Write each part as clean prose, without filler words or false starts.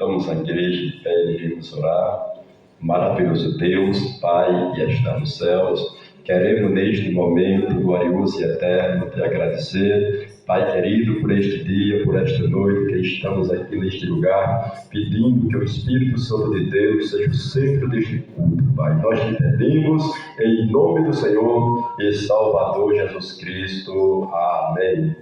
Estamos na igreja de pé e iremos orar. Maravilhoso Deus, Pai que está nos céus, queremos neste momento glorioso e eterno te agradecer, Pai querido, por este dia, por esta noite que estamos aqui neste lugar, pedindo que o Espírito Santo de Deus seja o centro deste culto, Pai. Nós te pedimos em nome do Senhor e Salvador Jesus Cristo. Amém.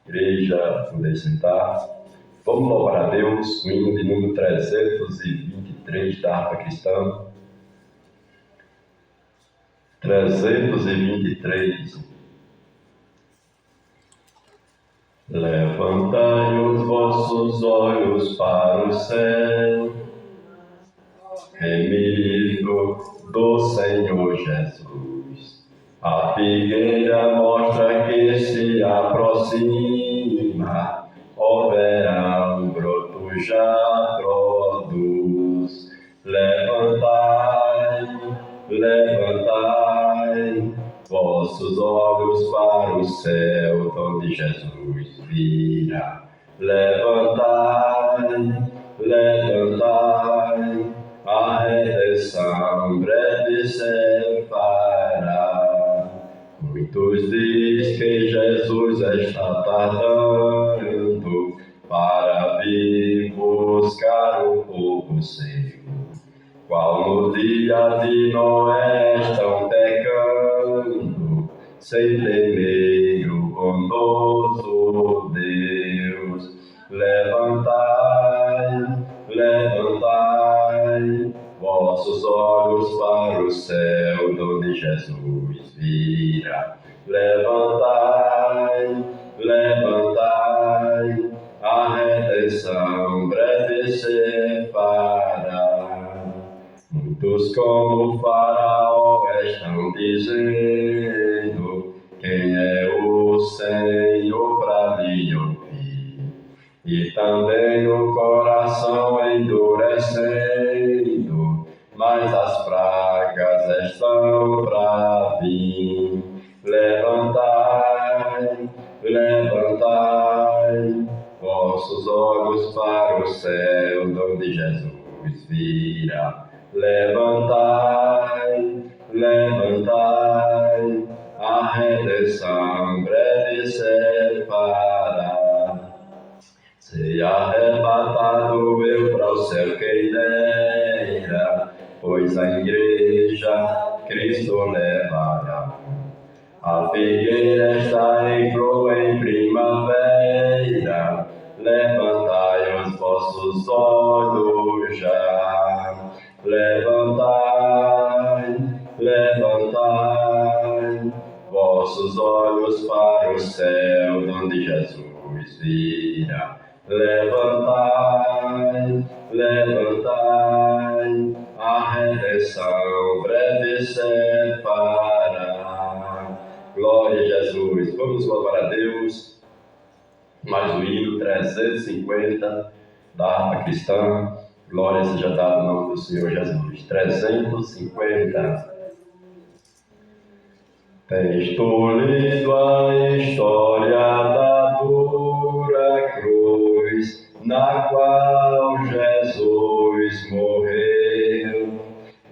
Igreja, podem sentar. Vamos louvar a Deus, o hino de número 323 da harpa cristã. 323. Levantai os vossos olhos para o céu, remido do Senhor Jesus. A figueira mostra que se aproxima, o verão broto já produz. Levantai, levantai vossos olhos para o céu, onde Jesus virá. Levantai, levantai, a redenção breve se fará. Muitos dizem que Jesus está tardando para vir buscar o povo seu, qual no dia de Noé estão pecando, sem temer o bondoso Deus. Levantai, levantai vossos olhos para o céu, donde Jesus virá. Levantai, levantai, a redenção breve se fará. Muitos como Faraó estão dizendo: quem é o Senhor para lhe ouvir? E também o coração endurecendo, mas as pragas estão para vir. Levantai, levantai vossos olhos para o céu, onde Jesus virá. Levantai, levantai, a redenção breve se fará. Se arrebatado eu para o céu quem dera, pois a igreja Cristo levará. A figueira está em flor em primavera, levantai os vossos olhos já. Levantai, levantai vossos olhos para o céu, onde Jesus virá. Levantai, levantai, a redenção breve se fará. Glória a Jesus. Vamos louvar a Deus. Mais o hino 350 da harpa cristã. Glória seja dada ao nome do Senhor Jesus. 350. Tens tu lido a história da dura cruz, na qual Jesus morreu,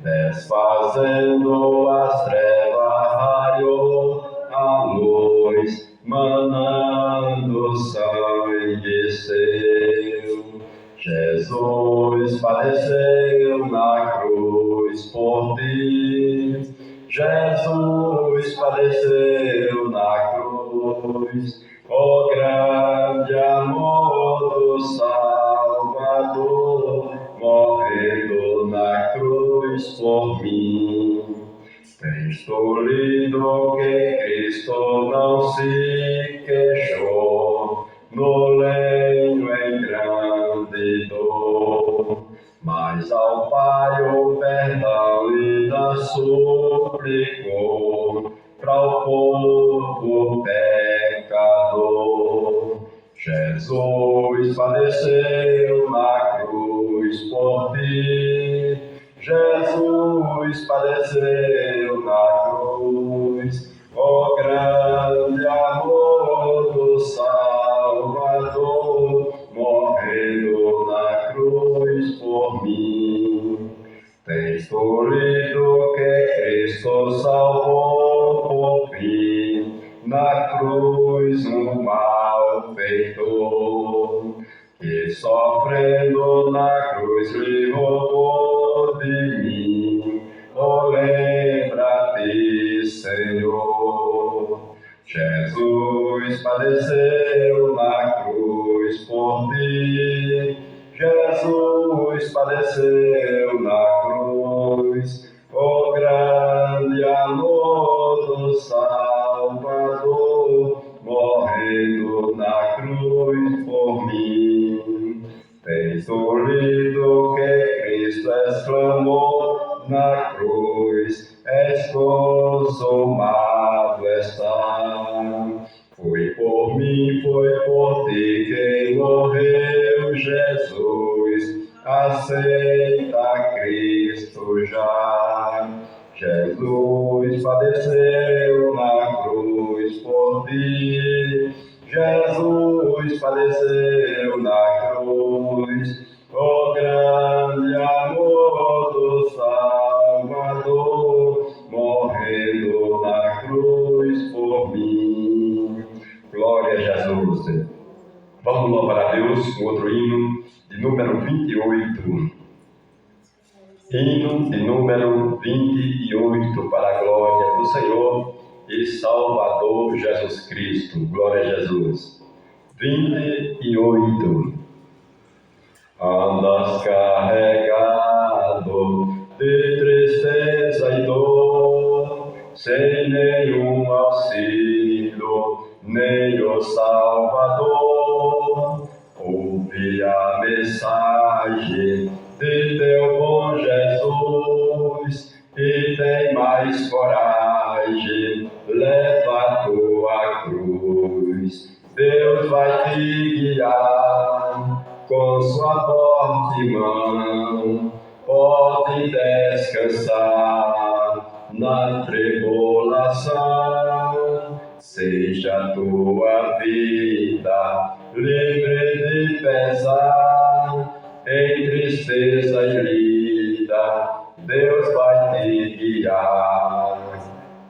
desfazendo as trevas, raiou a luz, manando sangue seu. Jesus padeceu na cruz por ti, Jesus padeceu na cruz, o grande amor do Salvador, morrendo na cruz por mim. Tens tu lido que Cristo não se queixou, no lenho em grande dor, mas ao Pai o perdão lhe dá suplicou, para o povo pecador. Jesus padeceu na cruz por ti, Jesus padeceu na cruz, o grande amor do Salvador, morrendo na cruz escolhido que Cristo salvou por fim, na cruz um malfeitor, que sofrendo na cruz lhe roubou de mim. Oh, lembra-te, Senhor, Jesus padeceu na cruz por ti. Jesus padeceu na cruz, o grande amor do Salvador, morrendo na cruz por mim. Tens ouvido que Cristo exclamou na cruz, és consumado está. Foi por mim, foi por ti quem morreu, Jesus, aceita Cristo já. Jesus padeceu na cruz por ti, Jesus padeceu na cruz, o grande amor do Salvador, morrendo na cruz por mim. Glória a Jesus. Vamos louvar a Deus com outro hino de número 28. Hino de número 28 para a glória do Senhor e Salvador Jesus Cristo. Glória a Jesus. 28. Andas carregado de tristeza e dor, sem nenhum auxílio, nem o Salvador. Ouve a mensagem de teu bom Jesus e tem mais coragem, leva a tua cruz. Deus vai te guiar com sua forte mão, pode descansar na tribulação. Seja a tua vida livre de pesar, em tristeza e lida, Deus vai te guiar.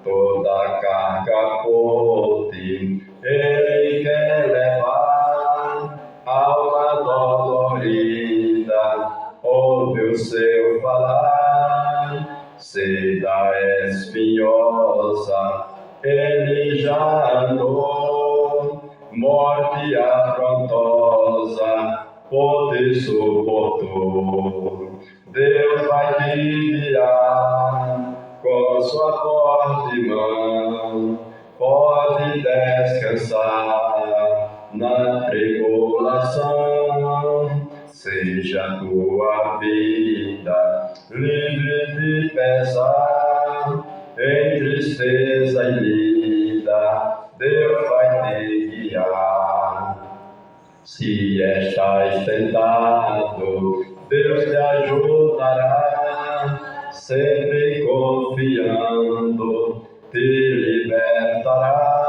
Toda carga por ti Ele quer levar, alma dolorida, ouve o seu falar. Seda espinhosa, ele já andou, morte afrontosa, por te suportou. Deus vai te guiar com sua forte mão, pode descansar na tribulação. Seja a tua vida livre de pesar, em tristeza e lida, Deus vai te guiar. Se estás tentado, Deus te ajudará, sempre confiando, te libertará.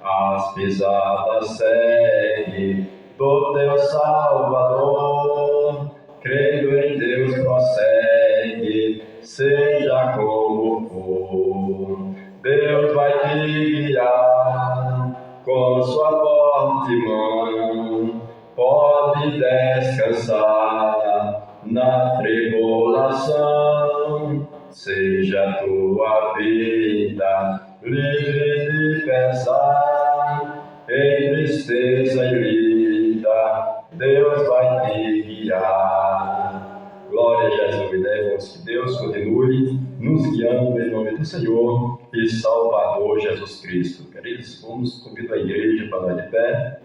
As pisadas segue do teu Salvador, crendo em Deus prossegue, seja como for. Deus vai te guiar com sua forte mão, pode descansar na tribulação. Seja a tua vida livre de pesar, em tristeza e lida, Deus vai te guiar. Glória a Jesus, pedimos que Deus continue nos guiando em nome do Senhor e Salvador Jesus Cristo. Queridos, vamos convidar a igreja para dar de pé.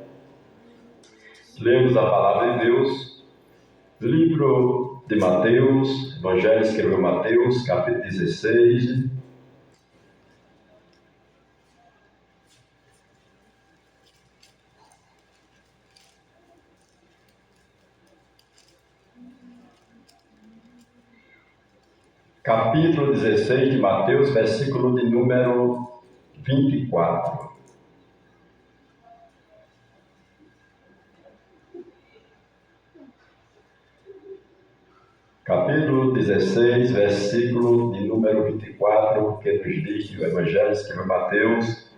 Lemos a palavra de Deus, livro de Mateus, Evangelho escreveu Mateus, capítulo 16. Capítulo 16 de Mateus, versículo de número 24. capítulo 16, versículo de número 24, que nos diz o Evangelho escrito Mateus.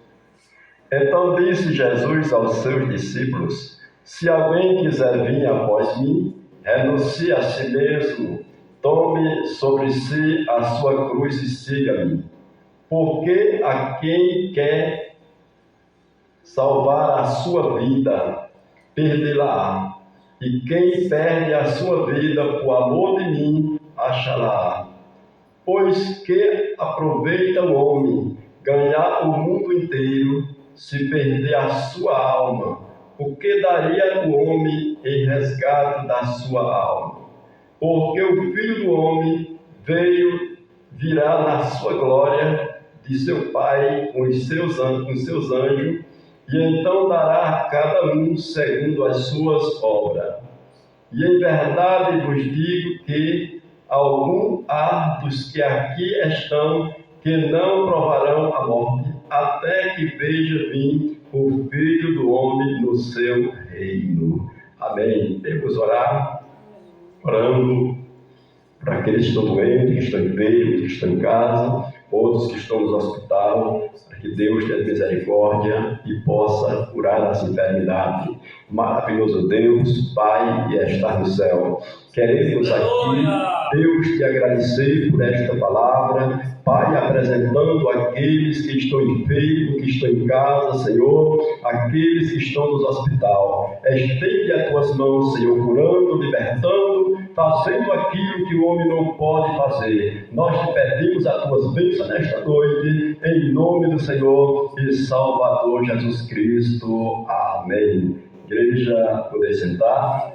Então disse Jesus aos seus discípulos: se alguém quiser vir após mim, renuncie a si mesmo, tome sobre si a sua cruz e siga-me. Porque a quem quer salvar a sua vida, perdê-la-á. E quem perde a sua vida por amor de mim, achará. Pois que aproveita o homem ganhar o mundo inteiro, se perder a sua alma? O que daria o homem em resgate da sua alma? Porque o Filho do Homem virá na sua glória de seu Pai com os seus anjos, e então dará a cada um segundo as suas obras. E em verdade vos digo que algum há dos que aqui estão que não provarão a morte, até que veja vir o Filho do Homem no seu reino. Amém. Vamos orar, orando para aqueles que estão doentes, que estão enfermos, que estão em casa, outros que estão no hospital, para que Deus tenha misericórdia e possa curar as enfermidades. Maravilhoso Deus, Pai que está no céu, queremos aqui, Deus, te agradecer por esta palavra, Pai, apresentando aqueles que estão enfermos, que estão em casa, Senhor, aqueles que estão nos hospital. Estende as tuas mãos, Senhor, curando, libertando, fazendo aquilo que o homem não pode fazer. Nós te pedimos as tuas bênçãos nesta noite, em nome do Senhor e Salvador Jesus Cristo. Amém. Igreja, poder sentar.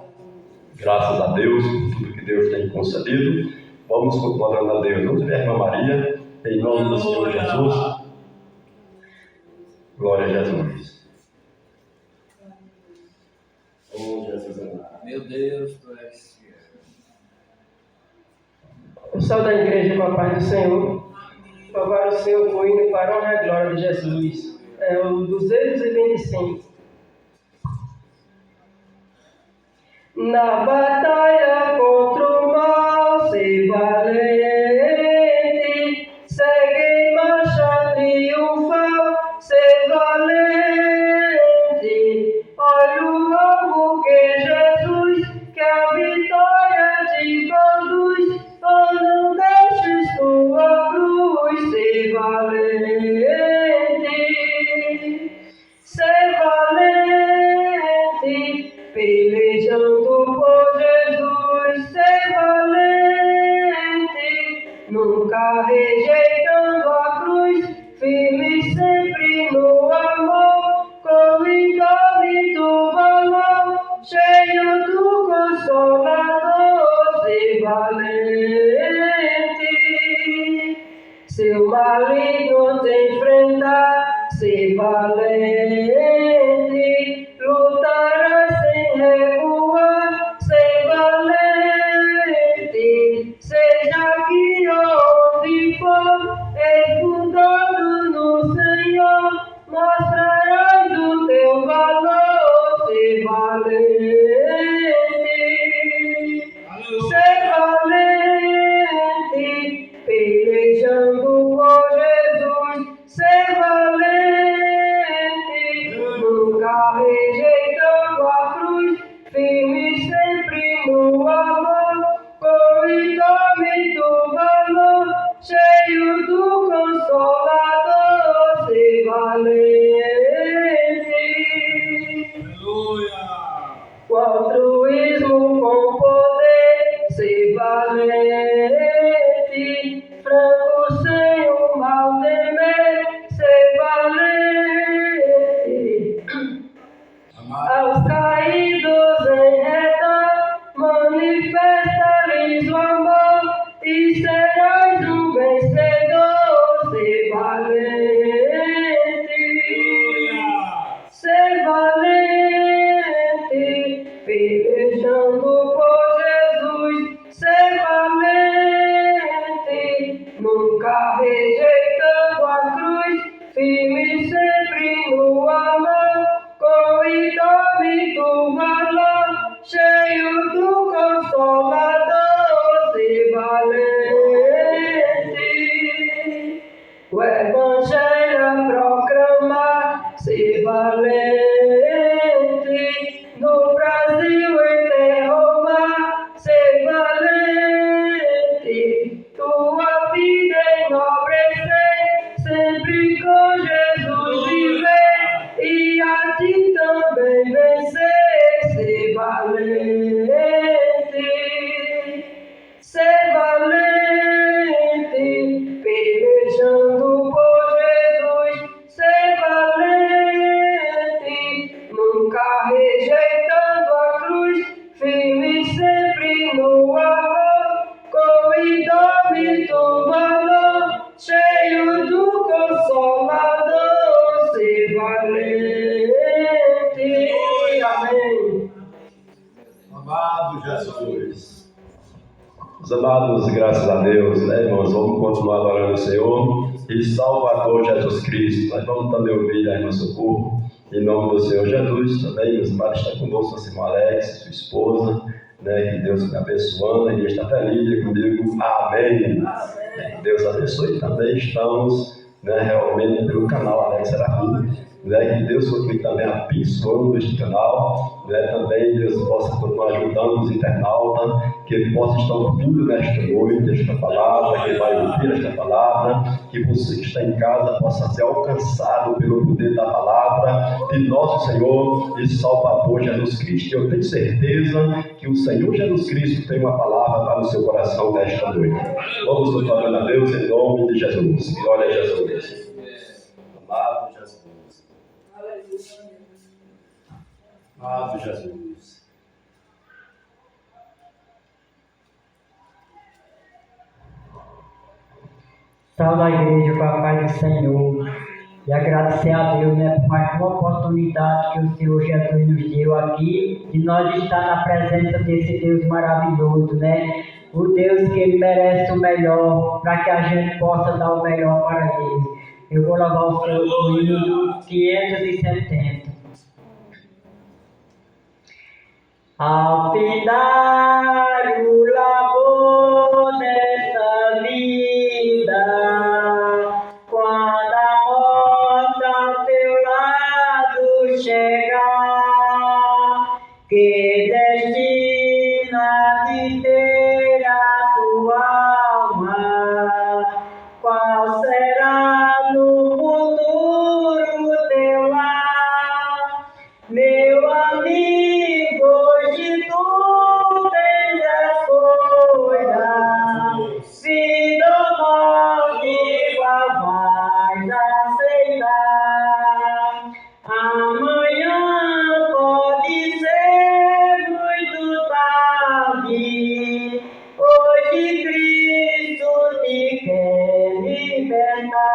Graças a Deus por tudo que Deus tem concedido. Vamos continuar orando a Deus. Vamos ver a irmã Maria, em nome do Senhor Jesus. Glória a Jesus. Oh, Jesus amado. Meu Deus, tu és fiel. O céu da igreja com a paz do Senhor. Louvar o Senhor por hino para a honra e glória de Jesus. É o 225. Na batalha contra o mal, ser valente, segue em marcha triunfal, ser valente. Olha o alvo que Jesus, que a vitória te conduz, oh, não deixes tua cruz, ser valente, ser valente. Pelejando por Jesus. divino amor, convidou-me do valor, cheio do Consolador, ser valente. Amém. Amado Jesus. Os amados, graças a Deus, né, irmãos, vamos continuar adorando o Senhor e Salvador Jesus Cristo. Nós vamos também ouvir aí no socorro, em nome do Senhor Jesus. Também, meus amados, está conosco o Simão Alex, sua esposa, né, que Deus me abençoando, e está feliz comigo. Amém. Que Deus abençoe. Também estamos, né, realmente pelo canal Alex Serafim. Que Deus continue também abençoando este canal, também Deus possa continuar ajudando os internautas, que ele possa estar ouvindo nesta noite esta palavra, que vai ouvir esta palavra, que você que está em casa possa ser alcançado pelo poder da palavra de nosso Senhor e Salvador Jesus Cristo. Eu tenho certeza que o Senhor Jesus Cristo tem uma palavra para o seu coração nesta noite. Vamos louvando a Deus em nome de Jesus. Glória a Jesus. Amado Jesus. Amado Jesus. Salve a igreja com a paz do Senhor e agradecer a Deus, por mais uma oportunidade que o Senhor Jesus nos deu aqui, de nós estar na presença desse Deus maravilhoso, o Deus que ele merece o melhor, para que a gente possa dar o melhor para ele. Eu vou louvar o Senhor no hino 570. Ao findar o labor desta vida, quando a morte ao teu lado chegar, que destina de ter a tua alma, qual será no futuro teu lar, meu amigo? Hoje tu tens escolha, vida ou morte, qual vais aceitar? Amanhã pode ser muito tarde, hoje Cristo te quer libertar.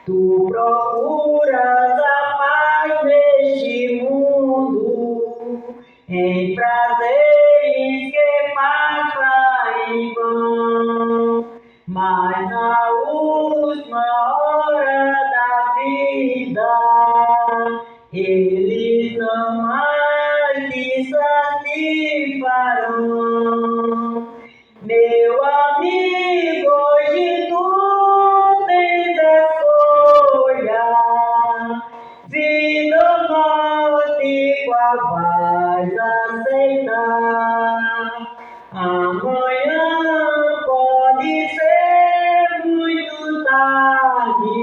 Tu procuras a paz neste mundo, em prazeres que passam em vão, mas na última hora da vida, eles não mais te satisfarão. Meu amigo, hoje tu tens escolha, vida ou morte, qual vais aceitar? Amanhã pode ser muito tarde,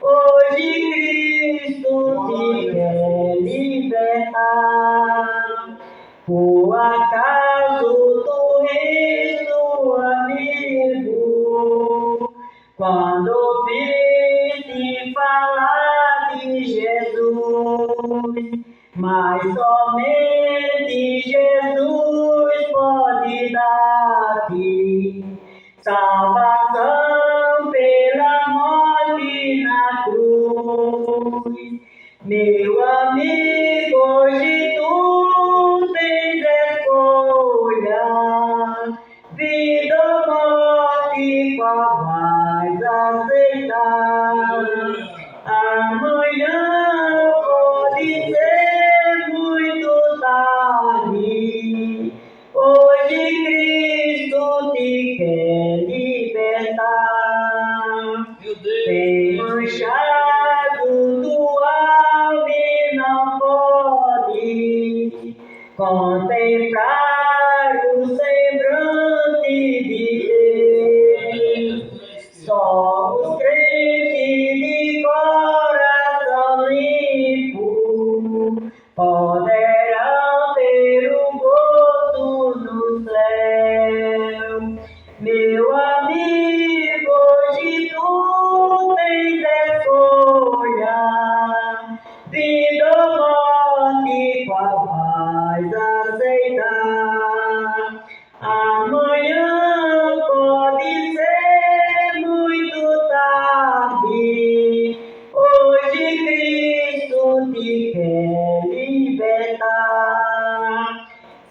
hoje Cristo te quer libertar. Por acaso tu és teu amigo, quando ouviste falar de Jesus, mas somente Jesus pode dar-te salvação pela morte na cruz. Meu amigo, hoje tu tens escolha, vida ou morte, qual vais aceitar? Amanhã pode ser muito tarde, hoje Cristo te quer libertar. Tem manchado tua alma e não pode contemplar o semblante de Deus. Só os crentes de coração limpo poderão ter o gozo no céu. Meu amigo, hoje tu tens escolha, vida ou morte, qual vais aceitar?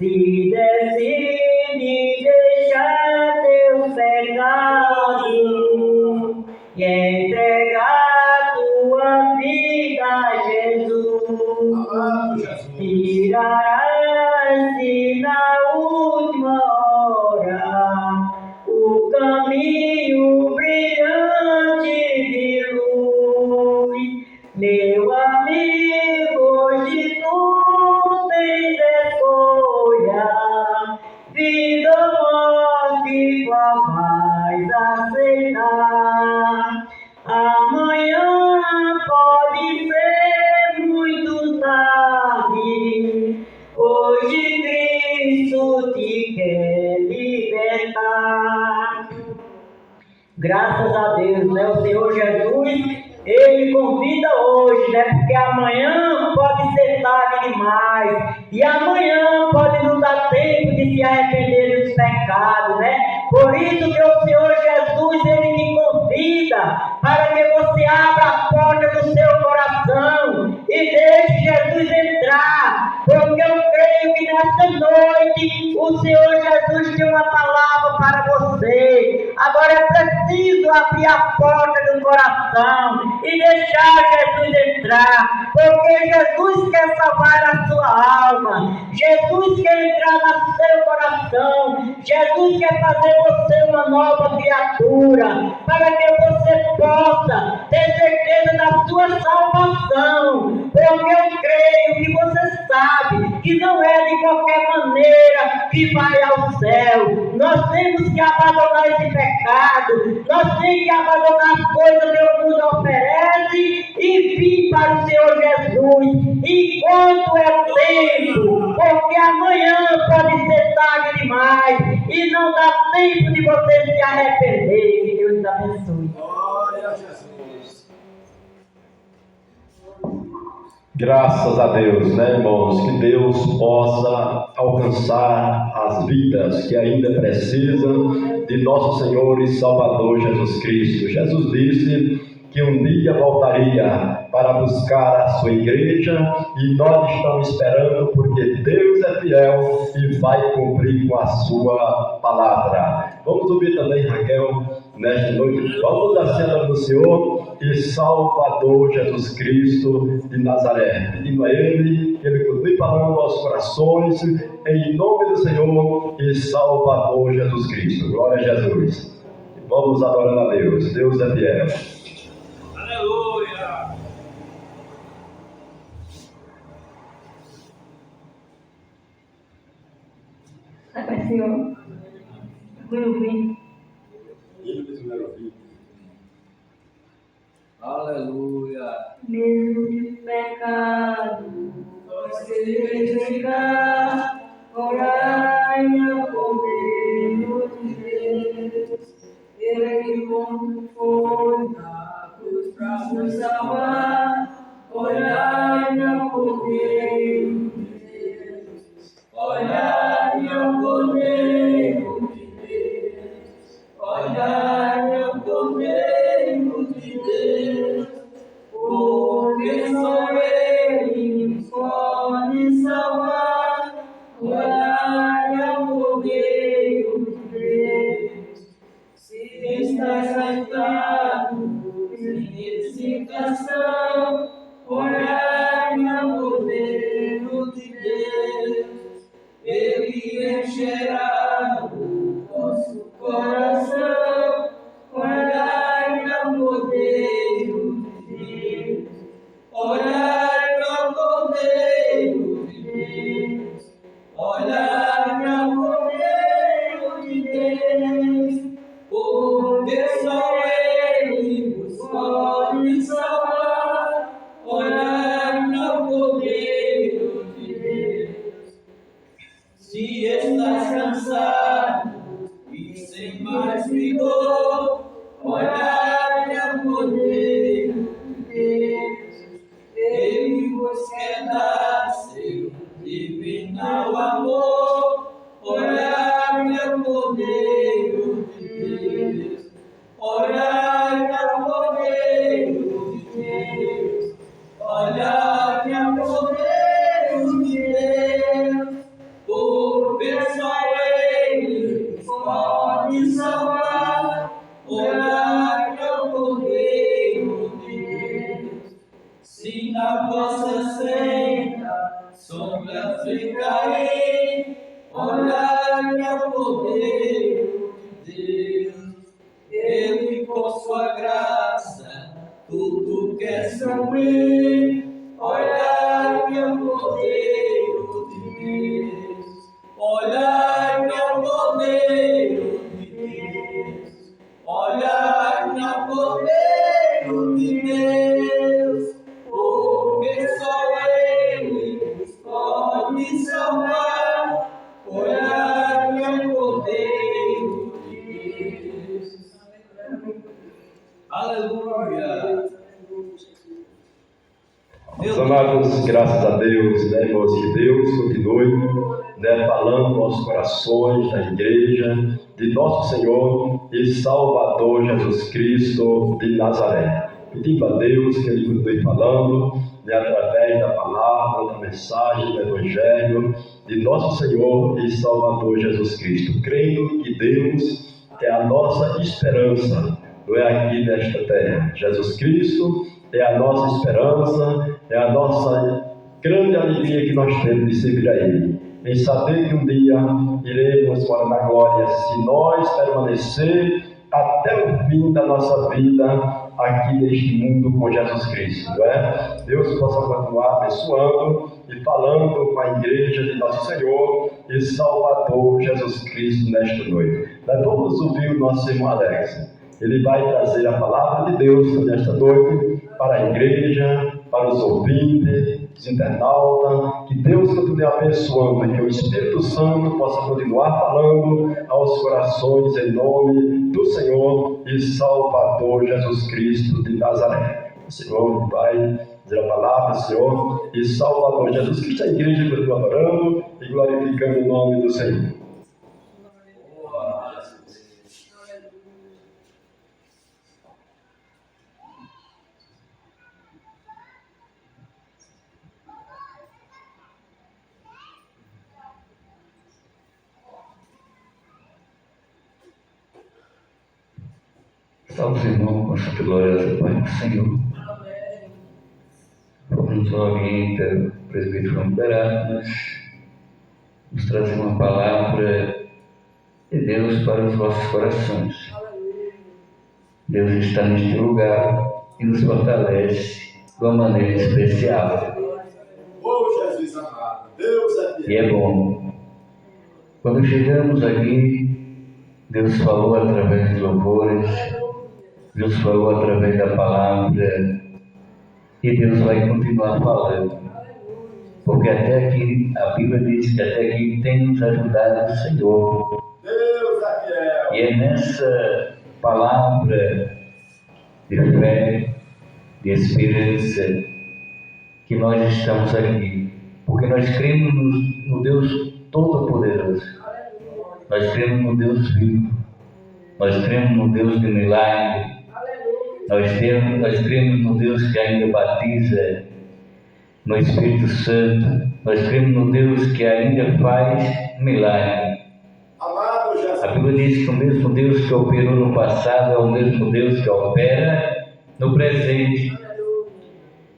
se decide deixar teus pecados e entregar tua vida a Jesus, tirarás-te na última hora o caminho brilhante de luz. Meu amigo, hoje tu tens escolha, vida ou morte, qual vais aceitar? Amanhã pode ser muito tarde, hoje Cristo te quer libertar. Graças a Deus, né? O Senhor Jesus, Ele convida hoje, né? Porque amanhã pode ser tarde demais. E amanhã pode não dar tempo de se arrepender dos pecados, né? Por isso que o Senhor Jesus, Ele te convida para que você abra a porta do seu coração e deixe Jesus entrar. Porque eu creio que nesta noite o Senhor Jesus tem uma palavra para você. Agora é preciso abrir a porta do coração e deixar Jesus entrar, porque Jesus quer salvar a sua alma, Jesus quer entrar no seu coração, Jesus quer fazer você uma nova criatura, para que você possa ter certeza da sua salvação, porque eu creio que você sabe que não é de qualquer maneira que vai ao céu. Nós temos que abandonar esse pecado, nós temos que abandonar as coisas que o mundo oferece e vir para o Senhor Jesus enquanto é tempo, porque amanhã pode ser tarde demais e não dá tempo de você se arrepender. Que Deus abençoe. Glória a Jesus. Graças a Deus, né, irmãos? Que Deus possa alcançar as vidas que ainda precisam de nosso Senhor e Salvador Jesus Cristo. Jesus disse que um dia voltaria para buscar a sua igreja e nós estamos esperando porque Deus é fiel e vai cumprir com a sua palavra. Vamos ouvir também, Raquel, nesta noite. Vamos à cena do Senhor e Salvador Jesus Cristo de Nazaré. Pedindo a Ele que Ele continue falando aos corações, em nome do Senhor e Salvador Jesus Cristo. Glória a Jesus. Vamos adorando a Deus. Deus é fiel. Aleluia. Sai para o Senhor. Vem. Aleluia. Mesmo de pecado, você verificar, orai no poder de Deus. Ele como foi na cruz para nos salvar, orai no poder de Deus. Orai no poder de Deus. Orai no poder de Deus. Porque só Ele nos pode salvar, orai ao poder de Deus. Se está sentado sem hesitação, orai ao poder de Deus. Ele encherá o vosso coração, orai ao poder de Deus. Orai ao poder de Deus. Orai ao poder de Deus. Porque só Ele nos pode salvar. Orai ao poder de Deus. Se estás cansado e sem mais vigor, orai ao poder de Deus. Ele vos quer dar seu divinal amor, orai ao poder de Deus. Orai ao poder de Deus. Orai ao poder de Deus. porque só Ele pode salvar. Olhar que é o Cordeiro de Deus. Se na vossa senda sombras ficarem, olhar que é o Cordeiro de Deus. Ele com sua graça tudo quer suprir. Olhar que é o Cordeiro de Deus. Olhar que é o Cordeiro de Deus. Olhar que é o Cordeiro de Deus. Porque só Ele pode salvar. Olhar que é o Cordeiro de Deus. Aleluia. Meus amados, graças a Deus, irmãos, que Deus continue falando aos corações da igreja de nosso Senhor e Salvador Jesus Cristo de Nazaré. Pedindo a Deus que Ele continue falando através da palavra, da mensagem, do Evangelho de nosso Senhor e Salvador Jesus Cristo, crendo que Deus é a nossa esperança, não é aqui nesta terra. Jesus Cristo é a nossa esperança, é a nossa grande alegria que nós temos de servir a Ele, em saber que um dia iremos para na glória, se nós permanecer até o fim da nossa vida aqui neste mundo com Jesus Cristo, não é? Deus possa continuar abençoando e falando com a igreja de nosso Senhor e Salvador Jesus Cristo nesta noite. Nós vamos ouvir o nosso irmão Alex. Ele vai trazer a palavra de Deus nesta noite para a igreja, para os ouvintes, os internautas. Que Deus continue abençoando e que o Espírito Santo possa continuar falando aos corações em nome do Senhor e Salvador Jesus Cristo de Nazaré. O Senhor vai dizer a palavra, Senhor e Salvador Jesus Cristo. A igreja continua adorando e glorificando o nome do Senhor. Salve, irmão, com a santa glória Pai do Senhor. Vamos alguém pelo presbítero Liberato, nos trazer uma palavra de Deus para os vossos corações. Deus está neste lugar e nos fortalece de uma maneira especial. Oh, Jesus amado, Deus é fiel. E é bom. Quando chegamos aqui, Deus falou através dos louvores, Deus falou através da palavra e Deus vai continuar falando, porque até aqui, a Bíblia diz que até aqui tem nos ajudado o Senhor. Deus é fiel. E é nessa palavra de fé, de esperança, que nós estamos aqui, porque nós cremos no Deus Todo-Poderoso, nós cremos no Deus vivo, nós cremos no Deus de milagre. Nós cremos no Deus que ainda batiza no Espírito Santo. Nós cremos no Deus que ainda faz milagre. Amado Jesus. A Bíblia diz que o mesmo Deus que operou no passado é o mesmo Deus que opera no presente.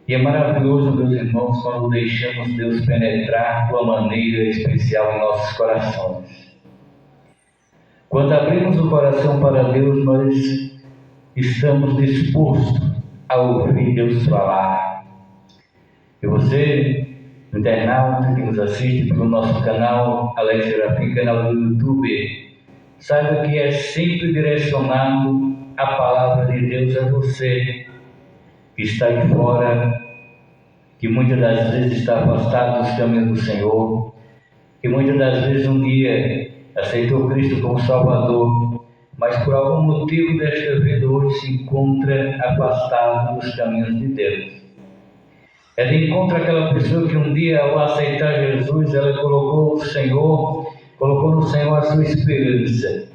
E é maravilhoso, meus irmãos, quando deixamos Deus penetrar de uma maneira especial em nossos corações. Quando abrimos o coração para Deus, nós estamos dispostos a ouvir Deus falar. E você, internauta que nos assiste pelo nosso canal Alex Serafim, canal do YouTube, saiba que é sempre direcionado a palavra de Deus a você que está aí fora, que muitas das vezes está afastado dos caminhos do Senhor, que muitas das vezes um dia aceitou Cristo como Salvador, mas por algum motivo desta vida hoje se encontra afastado dos caminhos de Deus. É de encontro àquela pessoa que um dia, ao aceitar Jesus, ela colocou no Senhor a sua esperança.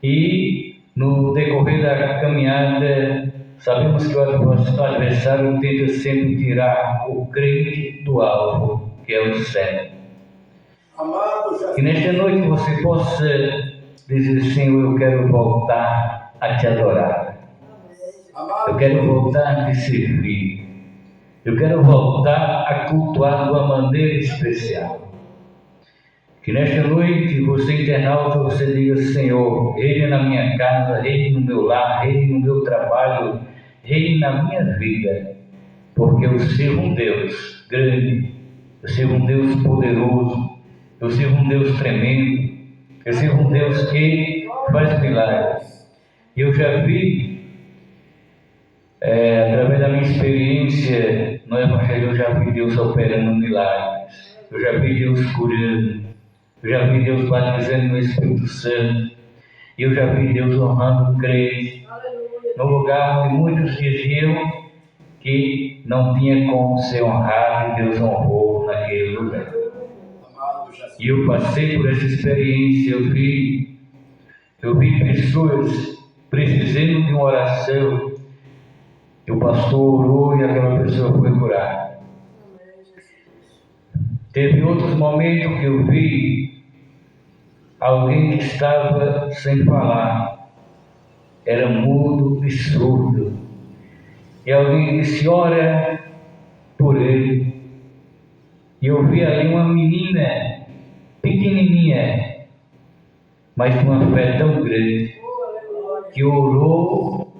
E no decorrer da caminhada, sabemos que o adversário tenta sempre tirar o crente do alvo, que é o céu. Amado Jesus. Que nesta noite você possa dizer: Senhor, eu quero voltar a te adorar. Eu quero voltar a te servir. Eu quero voltar a cultuar de uma maneira especial. Que nesta noite você, internauta, você diga: Senhor, reine na minha casa, reine no meu lar, reine no meu trabalho, reine na minha vida. Porque eu sirvo um Deus grande, eu sirvo um Deus poderoso, eu sirvo um Deus tremendo, eu sirvo um Deus que faz milagres. E eu já vi, através da minha experiência no Evangelho, eu já vi Deus operando milagres, eu já vi Deus curando, eu já vi Deus batizando no Espírito Santo, e eu já vi Deus honrando o crente, no lugar onde muitos diziam que não tinha como ser honrado, e Deus honrou naquele lugar. E eu passei por essa experiência, eu vi pessoas precisando de uma oração, e o pastor orou e aquela pessoa foi curada. Teve outros momentos que eu vi alguém que estava sem falar, era mudo e surdo, e alguém disse: ora por ele. E eu vi ali uma menina pequenininha, mas com uma fé tão grande, que orou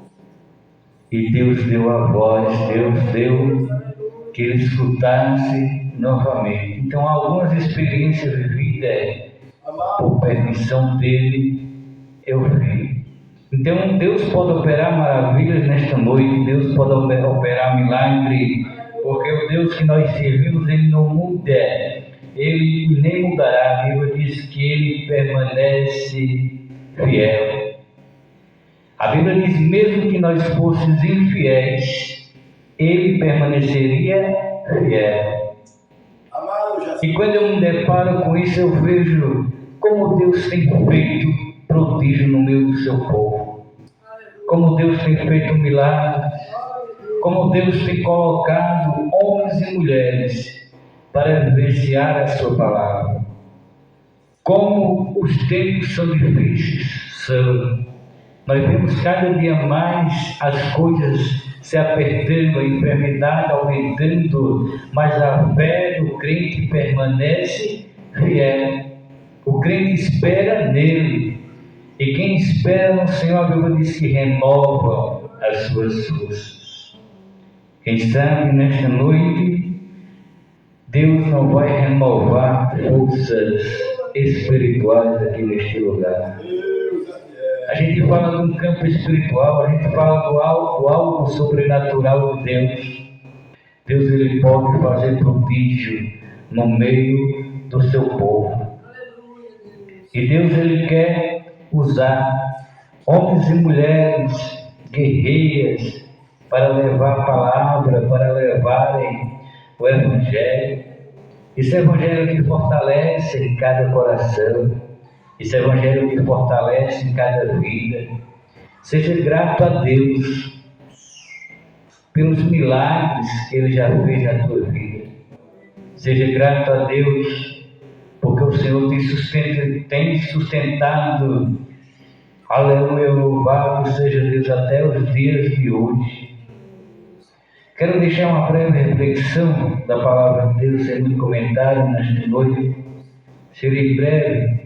e Deus deu a voz, Deus deu que ele escutasse novamente. Então, algumas experiências vividas por permissão dele, eu vi. Então, Deus pode operar maravilhas nesta noite, Deus pode operar milagre, porque o Deus que nós servimos, ele não muda, ele nem mudará. A Bíblia diz que ele permanece fiel. A Bíblia diz: mesmo que nós fôssemos infiéis, ele permaneceria fiel. E quando eu me deparo com isso, eu vejo como Deus tem feito prodígio no meio do seu povo, como Deus tem feito milagres, como Deus tem colocado homens e mulheres para vivenciar a sua palavra. Como os tempos são difíceis, nós vemos cada dia mais as coisas se apertando, a enfermidade aumentando, mas a fé do crente permanece fiel. O crente espera nele, e quem espera no Senhor, a Bíblia diz que renova as suas forças. Quem sabe nesta noite Deus não vai renovar forças espirituais aqui neste lugar. A gente fala de um campo espiritual, a gente fala do algo sobrenatural de Deus. Deus, ele pode fazer prodígio no meio do seu povo. E Deus, ele quer usar homens e mulheres guerreiras para levar a palavra, para levarem o Evangelho. Esse Evangelho que fortalece em cada coração, esse Evangelho que fortalece em cada vida. Seja grato a Deus pelos milagres que Ele já fez na tua vida. Seja grato a Deus porque o Senhor tem sustentado. Aleluia, louvado seja Deus até os dias de hoje. Quero deixar uma breve reflexão da palavra de Deus, sem muito comentário nesta noite. Serei breve,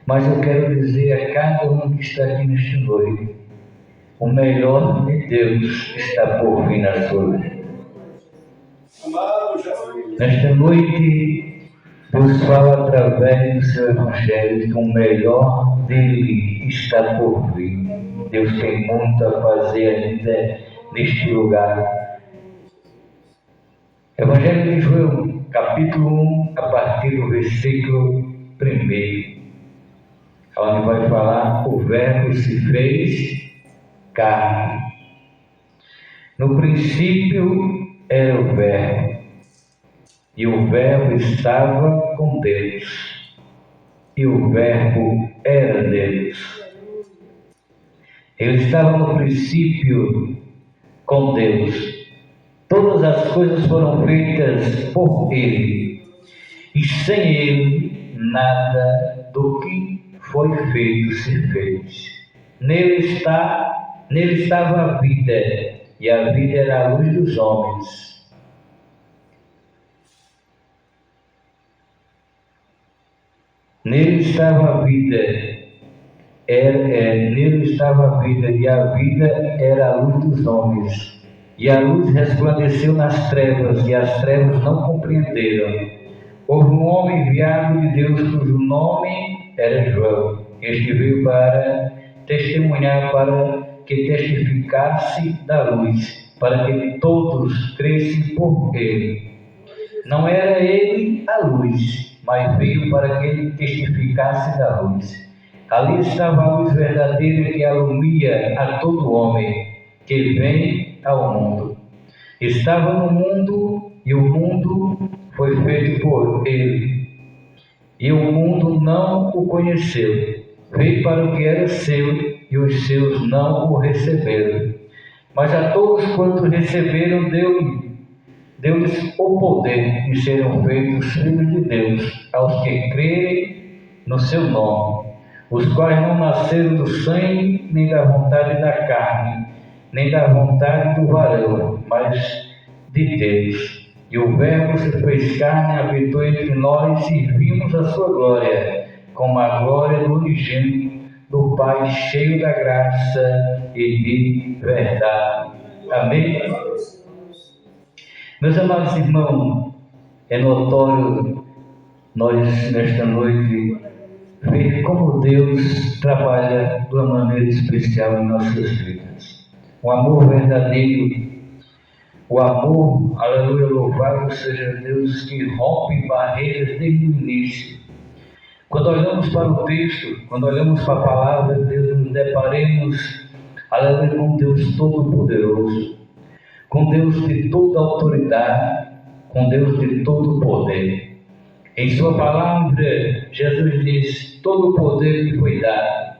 mas eu quero dizer a cada um que está aqui nesta noite: o melhor de Deus está por vir na sua vida. Nesta noite, Deus fala através do seu Evangelho que o melhor dele está por vir. Deus tem muito a fazer ainda neste lugar. Evangelho de João, capítulo 1, a partir do versículo 1, onde vai falar: o Verbo se fez carne. No princípio era o Verbo, e o Verbo estava com Deus, e o Verbo era Deus. Ele estava no princípio com Deus. Todas as coisas foram feitas por Ele, e sem Ele nada do que foi feito se fez. Nele estava a vida, e a vida era a luz dos homens. Nele estava a vida, nele estava a vida, e a vida era a luz dos homens. E a luz resplandeceu nas trevas, e as trevas não compreenderam. Houve um homem enviado de Deus, cujo nome era João. Este veio para testemunhar, para que testificasse da luz, para que todos crescem por ele. Não era ele a luz, mas veio para que ele testificasse da luz. Ali estava a luz verdadeira que alumia a todo homem que vem ao mundo. Estava no mundo, e o mundo foi feito por ele, e o mundo não o conheceu. Veio para o que era seu, e os seus não o receberam. Mas a todos quantos receberam, deu-lhes o poder de serem feitos filhos de Deus, aos que crerem no seu nome, os quais não nasceram do sangue, nem da vontade da carne, nem da vontade do varão, mas de Deus. E o Verbo se fez carne, habitou entre nós, e vimos a sua glória, como a glória do unigênito do Pai, cheio da graça e de verdade. Amém? Meus amados irmãos, é notório nós, nesta noite, ver como Deus trabalha de uma maneira especial em nossas vidas. O amor verdadeiro, o amor, aleluia, louvado seja Deus, que rompe barreiras desde o início. Quando olhamos para o texto, quando olhamos para a palavra de Deus, nos deparemos, aleluia, com Deus Todo-Poderoso, com Deus de toda autoridade, com Deus de todo poder. Em sua palavra, Jesus diz: todo o poder lhe foi dado.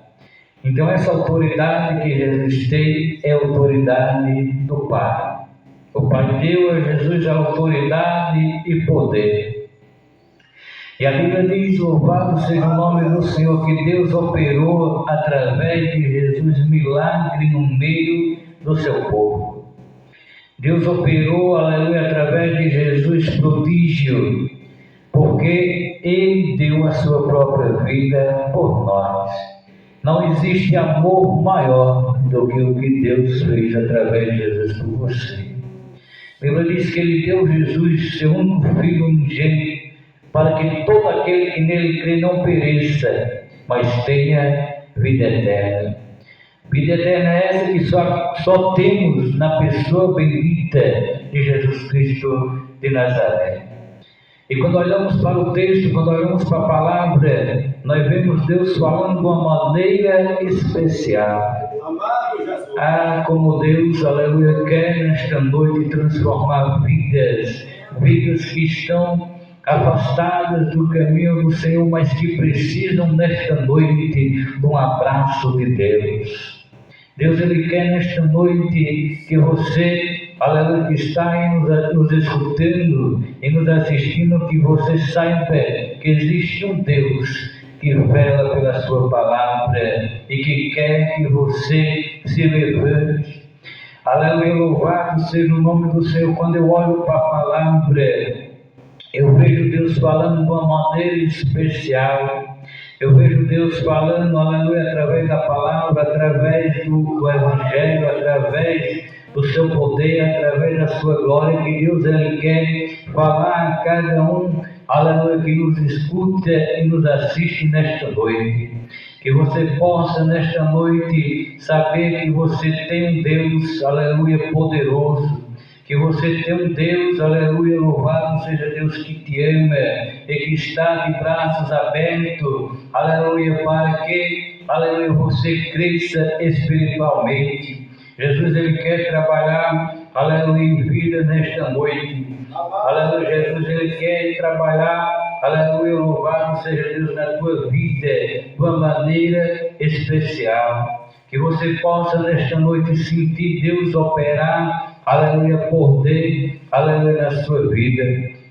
Então essa autoridade que Jesus tem é a autoridade do Pai. O Pai deu a Jesus a autoridade e poder. E a Bíblia diz: louvado seja o nome do Senhor, que Deus operou através de Jesus milagre no meio do seu povo. Deus operou, aleluia, através de Jesus prodígio, porque Ele deu a sua própria vida por nós. Não existe amor maior do que o que Deus fez através de Jesus por você. A Bíblia diz que Ele deu Jesus, seu único Filho unigênito, para que todo aquele que nele crê não pereça, mas tenha vida eterna. Vida eterna é essa que só temos na pessoa bendita de Jesus Cristo de Nazaré. E quando olhamos para o texto, quando olhamos para a palavra, nós vemos Deus falando de uma maneira especial. Amado Jesus. Ah, como Deus, aleluia, quer nesta noite transformar vidas que estão afastadas do caminho do Senhor, mas que precisam nesta noite de um abraço de Deus. Deus, Ele quer nesta noite que você, aleluia, que está aí nos escutando e nos assistindo, que você saiba que existe um Deus que vela pela sua palavra e que quer que você se levante. Aleluia, louvado seja o nome do Senhor. Quando eu olho para a palavra, eu vejo Deus falando de uma maneira especial. Eu vejo Deus falando, aleluia, através da palavra, através do Evangelho, através do seu poder, através da sua glória, que Deus, Ele quer falar a cada um, aleluia, que nos escuta e nos assiste nesta noite. Que você possa nesta noite saber que você tem um Deus, aleluia, poderoso. Que você tem um Deus, aleluia, louvado seja Deus, que te ama e que está de braços abertos, aleluia, para que, aleluia, você cresça espiritualmente. Jesus, Ele quer trabalhar, aleluia, em vida nesta noite. Aleluia, Jesus, Ele quer trabalhar, aleluia, louvado seja Deus, na tua vida de uma maneira especial. Que você possa nesta noite sentir Deus operar, aleluia, poder, aleluia, na sua vida.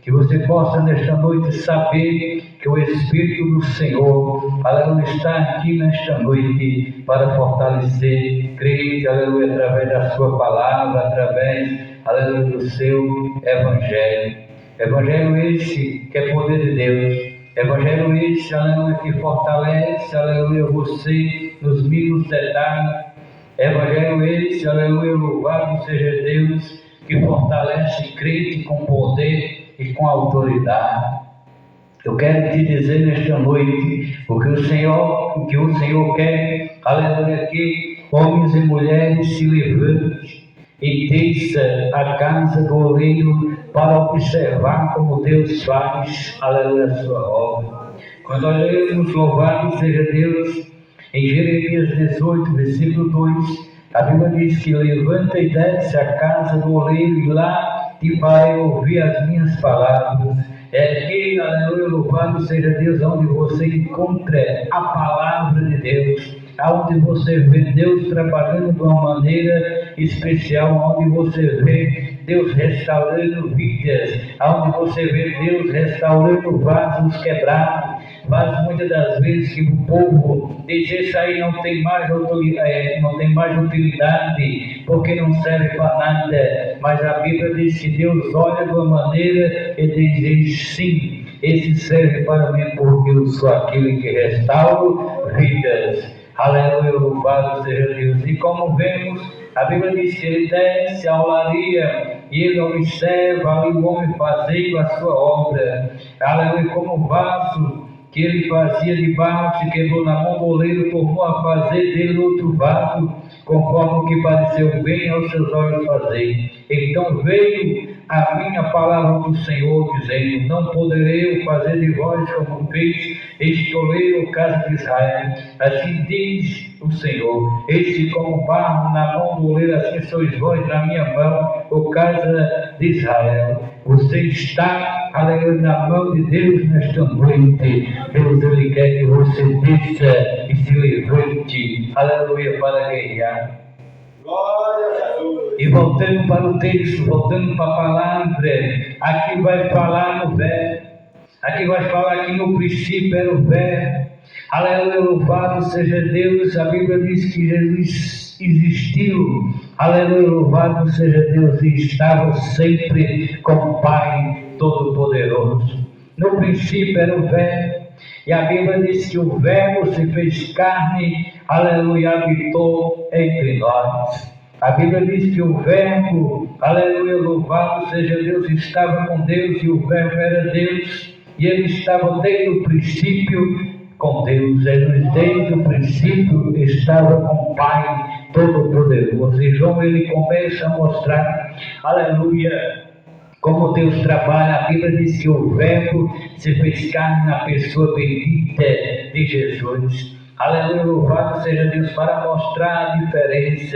que você possa nesta noite saber que o Espírito do Senhor, aleluia, está aqui nesta noite para fortalecer, crente, aleluia, através da sua palavra, através, aleluia, do seu Evangelho. Evangelho esse que é poder de Deus. Evangelho esse, aleluia, que fortalece, aleluia, você nos mínimos detalhes. Evangelho esse, aleluia, louvado seja Deus, que fortalece crente com poder e com autoridade. Eu quero te dizer nesta noite o que o Senhor quer, aleluia, que homens e mulheres se levantem e desça a casa do oleiro para observar como Deus faz, aleluia, a sua obra. Quando olhamos, louvado seja Deus, em Jeremias 18, versículo 2, a Bíblia diz que levanta e desce a casa do oleiro e lá te farei ouvir as minhas palavras. É aqui, aleluia, louvado seja Deus, onde você encontra a palavra de Deus, onde você vê Deus trabalhando de uma maneira especial, onde você vê Deus restaurando vidas, onde você vê Deus restaurando vasos quebrados, vasos muitas das vezes que o povo diz, isso aí não tem mais utilidade, porque não serve para nada, mas a Bíblia diz que Deus olha de uma maneira e diz, sim, esse serve para mim, porque eu sou aquele que restauro vidas. Aleluia, louvado seja Deus. E como vemos, a Bíblia diz que ele desce à olaria e ele observa ali o homem fazendo a sua obra. Aleluia, como vaso que ele fazia de barro, se quebrou na mão do oleiro, tornou a fazer dele outro vaso, conforme o que pareceu bem aos seus olhos fazer. Então veio a minha palavra do Senhor, dizendo, não poderei eu fazer de vós como fez este oleiro, casa de Israel. Assim diz o Senhor, eis que como barro na mão do oleiro, assim sois vós na minha mão, o casa de Israel. Você está, aleluia, na mão de Deus nesta noite. Deus, Ele quer que você desça e se levante, aleluia, para guerrear. Glória a Jesus. E voltando para o texto, voltando para a palavra, aqui vai falar no verbo, aqui vai falar que no princípio era o verbo, aleluia, louvado seja Deus. A Bíblia diz que Jesus existiu, aleluia, louvado seja Deus, e estava sempre com o Pai Todo-Poderoso. No princípio era o verbo, e a Bíblia diz que o verbo se fez carne, aleluia, habitou entre nós. A Bíblia diz que o verbo, aleluia, louvado seja Deus, estava com Deus e o verbo era Deus, e ele estava desde o princípio com Deus, ele desde o princípio estava com o Pai Todo-Poderoso. E João, ele começa a mostrar, aleluia, como Deus trabalha. A Bíblia diz que o verbo se fez carne na pessoa bendita de Jesus. Aleluia, louvado seja Deus, para mostrar a diferença,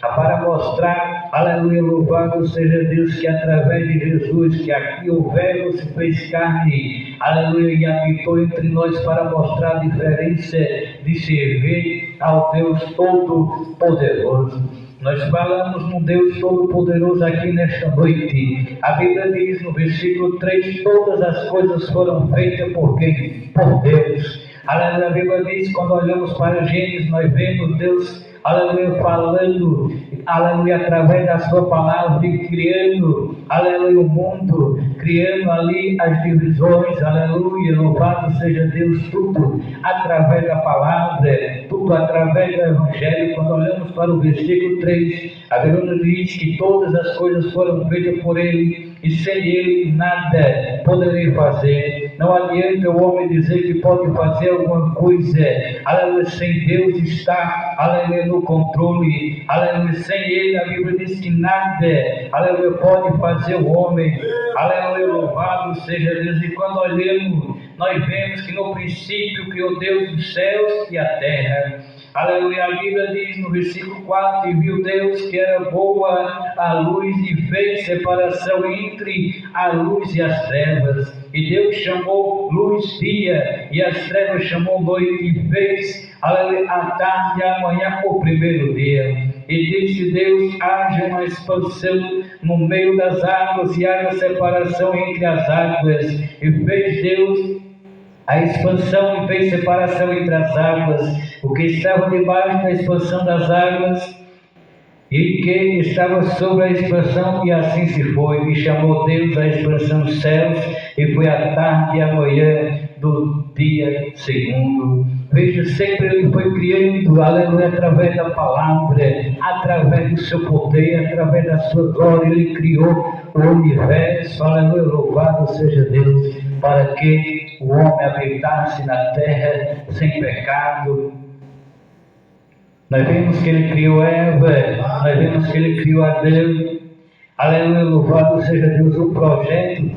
para mostrar, aleluia, louvado seja Deus, que através de Jesus, que aqui o verbo se fez carne, aleluia, e habitou entre nós, para mostrar a diferença de servir ao Deus Todo-Poderoso. Nós falamos no Deus Todo-Poderoso aqui nesta noite. A Bíblia diz no versículo 3, todas as coisas foram feitas por quem? Por Deus. Aleluia, a Bíblia diz, quando olhamos para Gênesis, nós vemos Deus, aleluia, falando, aleluia, através da sua palavra, e criando, aleluia, o mundo, criando ali as divisões, aleluia, louvado seja Deus, tudo através da palavra, tudo através do Evangelho. Quando olhamos para o versículo 3, a Bíblia diz que todas as coisas foram feitas por Ele, e sem Ele nada poderei fazer. Não adianta o homem dizer que pode fazer alguma coisa, aleluia, sem Deus estar, aleluia, no controle, aleluia, sem Ele, a Bíblia diz que nada, aleluia, pode fazer o homem, aleluia, louvado seja Deus. E quando olhamos, nós vemos que no princípio criou Deus os céus e a terra. Aleluia, a Bíblia diz no versículo 4, e viu Deus que era boa a luz e fez separação entre a luz e as trevas. E Deus chamou luz dia, e as trevas chamou noite, e fez, aleluia, a tarde e a manhã o primeiro dia. E disse Deus: haja uma expansão no meio das águas e haja separação entre as águas. E fez Deus a expansão e fez separação entre as águas, o que estava debaixo da expansão das águas e que estava sobre a expansão, e assim se foi. E chamou Deus a expansão dos céus, e foi a tarde e a manhã do dia segundo. Veja, sempre Ele foi criando, aleluia, através da palavra, através do seu poder, através da sua glória. Ele criou o universo, aleluia, louvado seja Deus, para que o homem habitasse na terra sem pecado. Nós vemos que Ele criou Eva, nós vemos que Ele criou Adão. Aleluia, louvado seja Deus. O projeto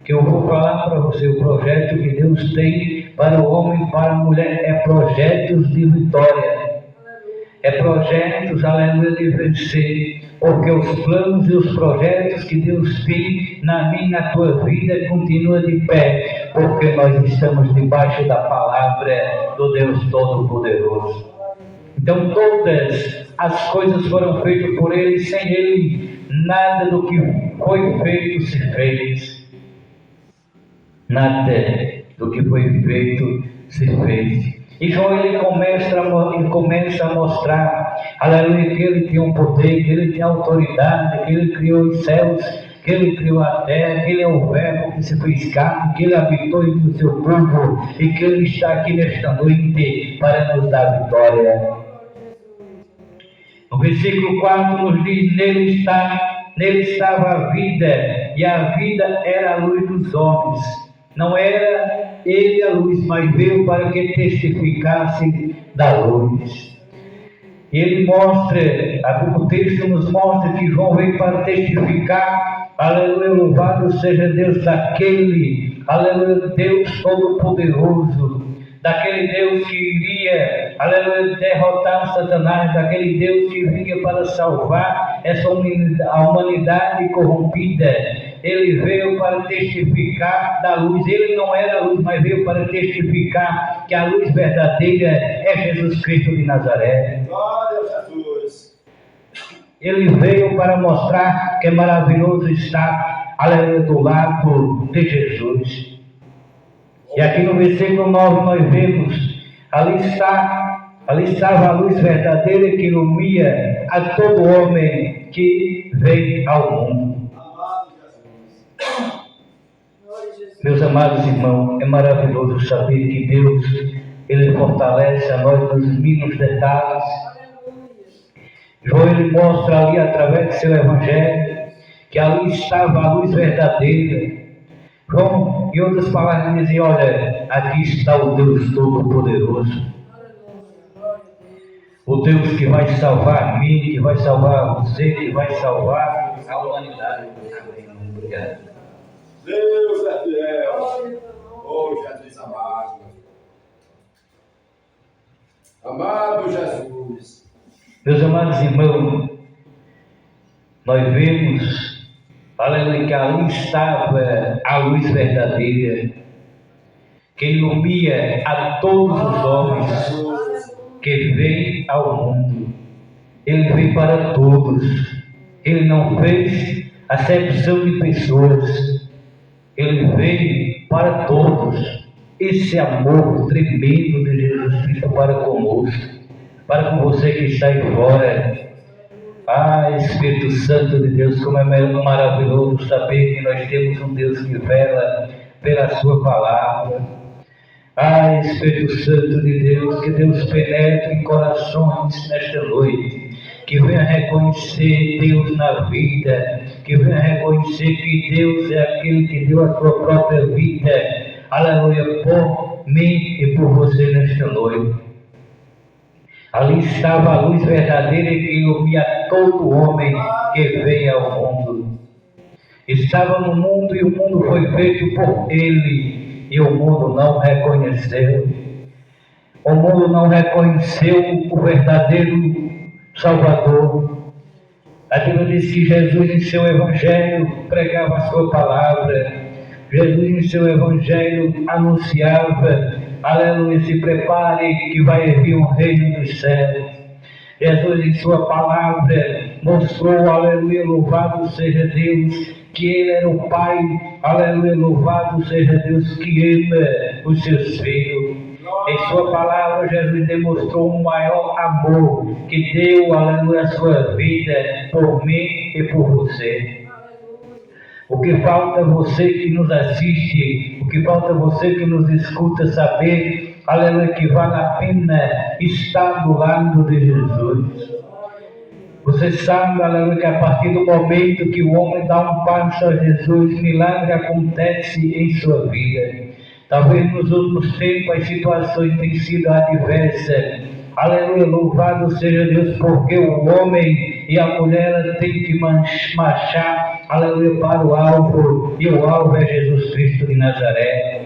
que eu vou falar para você, o projeto que Deus tem para o homem e para a mulher, é projetos de vitória. É projetos, aleluia, de vencer. Porque os planos e os projetos que Deus tem na minha e na tua vida continuam de pé. Porque nós estamos debaixo da palavra do Deus Todo-Poderoso. Então todas as coisas foram feitas por Ele, sem Ele nada do que foi feito se fez. Nada do que foi feito se fez. E João ele começa a mostrar, aleluia, que Ele tem um poder, que Ele tem autoridade, que Ele criou os céus, que Ele criou a terra, que Ele é o verbo que se fez carne, que Ele habitou entre o seu povo e que Ele está aqui nesta noite para nos dar vitória. No versículo 4 nos diz: nele estava a vida, e a vida era a luz dos homens. Não era Ele a luz, mas veio para que testificasse da luz. Ele mostra, o texto nos mostra que João veio para testificar, aleluia, louvado seja Deus, daquele, aleluia, Deus Todo-Poderoso, daquele Deus que iria, aleluia, derrotar Satanás, daquele Deus que vinha para salvar a humanidade corrompida. Ele veio para testificar da luz. Ele não era a luz, mas veio para testificar que a luz verdadeira é Jesus Cristo de Nazaré. Glória a Jesus. Ele veio para mostrar que é maravilhoso estar, aleluia, do lado de Jesus. E aqui no versículo 9 nós vemos, ali estava a luz verdadeira que ilumina a todo homem que vem ao mundo. Meus amados irmãos, é maravilhoso saber que Deus, Ele fortalece a nós nos mínimos detalhes. João ele mostra ali através do seu evangelho que ali estava a luz verdadeira. João, em outras palavras, dizia: olha, aqui está o Deus Todo-Poderoso. O Deus que vai salvar a mim, que vai salvar você, que vai salvar a humanidade. Amém. Obrigado. Deus é fiel. Oh, Jesus amado. Amado Jesus. Meus amados irmãos, nós vemos, aleluia, que ali estava a luz verdadeira, que ilumina a todos os homens que vêm ao mundo. Ele veio para todos. Ele não fez acepção de pessoas. Ele veio para todos. Esse amor tremendo de Jesus Cristo para conosco, para com você que está aí fora. Ah, Espírito Santo de Deus, como é maravilhoso saber que nós temos um Deus que vela pela sua palavra. Ah, Espírito Santo de Deus, que Deus penetre em corações nesta noite, que venha reconhecer Deus na vida, que venha reconhecer que Deus é aquele que deu a sua própria vida, aleluia, por mim e por você nesta noite. Ali estava a luz verdadeira que ilumina todo homem que vem ao mundo. Estava no mundo e o mundo foi feito por Ele, e o mundo não reconheceu. O mundo não reconheceu o verdadeiro Salvador. A Bíblia diz que Jesus em seu Evangelho pregava a sua palavra. Jesus em seu Evangelho anunciava: aleluia, se prepare que vai vir o reino dos céus. Jesus, em sua palavra, mostrou, aleluia, louvado seja Deus, que Ele era o Pai, aleluia, louvado seja Deus, que ama os seus filhos. Em sua palavra, Jesus demonstrou um maior amor, que deu, aleluia, a sua vida por mim e por você. O que falta você que nos assiste, o que falta você que nos escuta saber, aleluia, que vale a pena estar do lado de Jesus. Você sabe, aleluia, que a partir do momento que o homem dá um passo a Jesus, milagre acontece em sua vida. Talvez nos últimos tempos as situações têm sido adversas. Aleluia, louvado seja Deus, porque o homem e a mulher têm que marchar, aleluia, para o alvo, e o alvo é Jesus Cristo de Nazaré.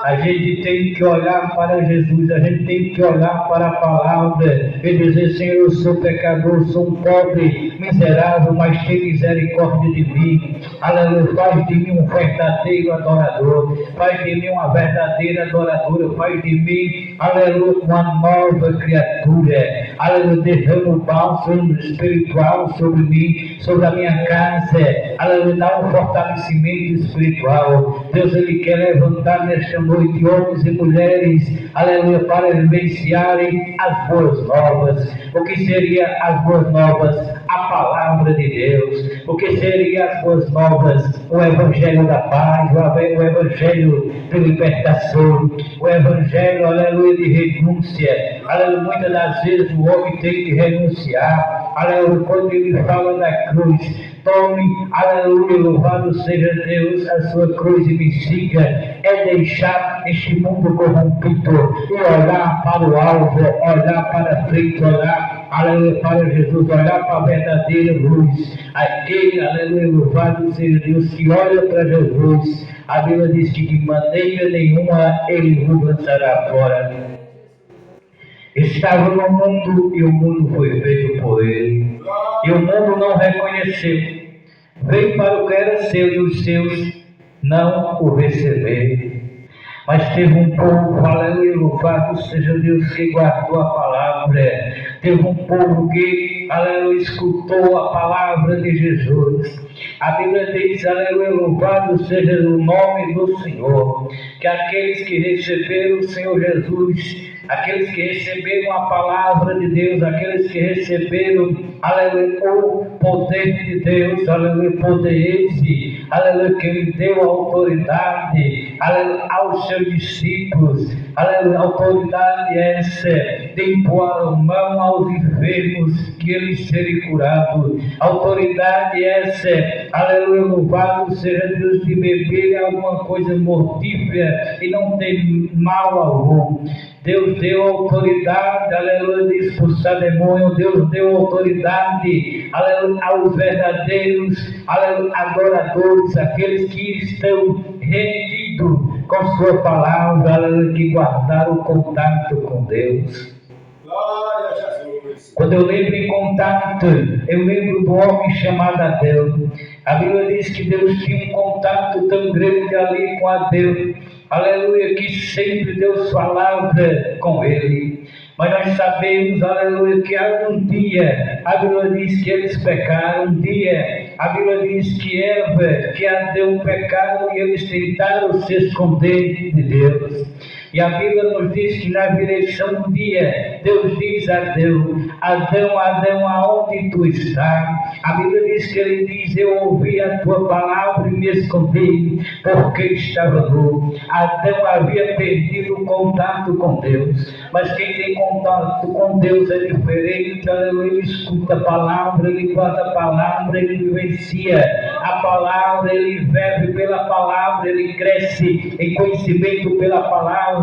A gente tem que olhar para Jesus, a gente tem que olhar para a palavra e dizer: Senhor, eu sou pecador, sou um pobre, miserável, mas tem misericórdia de mim. Aleluia, faz de mim um verdadeiro adorador, faz de mim uma verdadeira adoradora, faz de mim, aleluia, uma nova criatura. Aleluia, derrama o bálsamo espiritual sobre mim, sobre a minha casa. Aleluia, dá um fortalecimento espiritual. Deus, Ele quer levantar nesta noite homens e mulheres, aleluia, para vivenciarem as boas novas. O que seria as boas novas? A palavra de Deus. O que seria as boas novas? O evangelho da paz, o evangelho de libertação, o evangelho, aleluia, de renúncia. Aleluia, muitas das vezes o homem tem que renunciar. Aleluia, quando ele fala da cruz, tome, aleluia, louvado seja Deus, a sua cruz e me siga. É deixar este mundo corrompido e olhar para o alvo, olhar para frente, olhar, aleluia, para Jesus, olhar para a verdadeira luz. Aquele, aleluia, louvado seja Deus, que olha para Jesus. A Bíblia diz que de maneira nenhuma Ele nos lançará fora. Estava no mundo e o mundo foi feito por Ele. E o mundo não reconheceu. Veio para o que era seu e os seus não o receberam. Mas teve um povo, aleluia, louvado seja Deus, que guardou a palavra. Teve um povo que, aleluia, escutou a palavra de Jesus. A Bíblia diz, aleluia, louvado seja o nome do Senhor, que aqueles que receberam o Senhor Jesus, aqueles que receberam a palavra de Deus, aqueles que receberam, aleluia, o poder de Deus, aleluia, poder esse, aleluia, que Ele deu autoridade, aleluia, aos seus discípulos, aleluia, autoridade essa de impor a mão aos enfermos que eles serem curados, autoridade essa, aleluia, louvado seja Deus, de beber alguma coisa mortífera e não tem mal algum. Deus deu autoridade, aleluia, de expulsar demônio. Deus deu autoridade, aleluia, aos verdadeiros, aleluia, adoradores, aqueles que estão rendidos com sua palavra, aleluia, que guardaram o contato com Deus. Glória a Jesus. Quando eu lembro em contato, eu lembro do homem chamado Adão. A Bíblia diz que Deus tinha um contato tão grande ali com Adão, aleluia, que sempre Deus falava com ele. Mas nós sabemos, aleluia, que algum dia, a Bíblia diz que eles pecaram. Um dia, a Bíblia diz que Eva, que Adão pecaram e eles tentaram se esconder de Deus. E a Bíblia nos diz que na direção do dia, Deus diz a Adão: Adão, Adão, aonde tu estás? A Bíblia diz que ele diz: eu ouvi a tua palavra e me escondi, porque estava nu. Adão havia perdido o contato com Deus, mas quem tem contato com Deus é diferente. Ele escuta a palavra, ele guarda a palavra, ele vivencia a palavra, ele vive pela palavra, ele cresce em conhecimento pela palavra.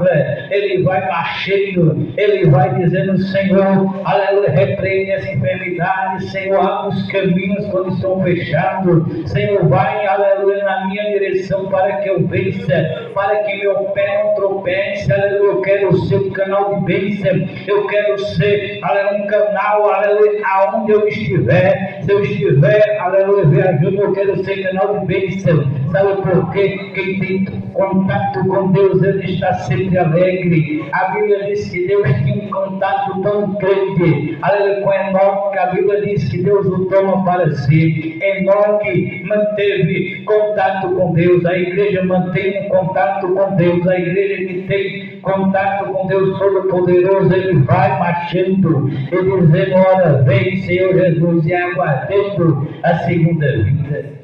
Ele vai marchando, ele vai dizendo: Senhor, aleluia, repreende essa enfermidade, Senhor, abre os caminhos quando estão fechados, Senhor, vai, aleluia, na minha direção para que eu vença, para que meu pé não tropece, aleluia. Eu quero ser um canal de bênção, eu quero ser, aleluia, um canal, aleluia, aonde eu estiver, se eu estiver, aleluia, viajando, eu quero ser canal de bênção. Sabe por quê? Quem tem contato com Deus, ele está sempre alegre. A Bíblia diz que Deus tinha um contato tão grande, aleluia, com Enoque. A Bíblia diz que Deus o toma para si. Enoque manteve contato com Deus. A igreja mantém um contato com Deus. A igreja que tem contato com Deus Todo-Poderoso, ele vai marchando e dizendo: ora vem, Senhor Jesus, e aguardando a segunda vida.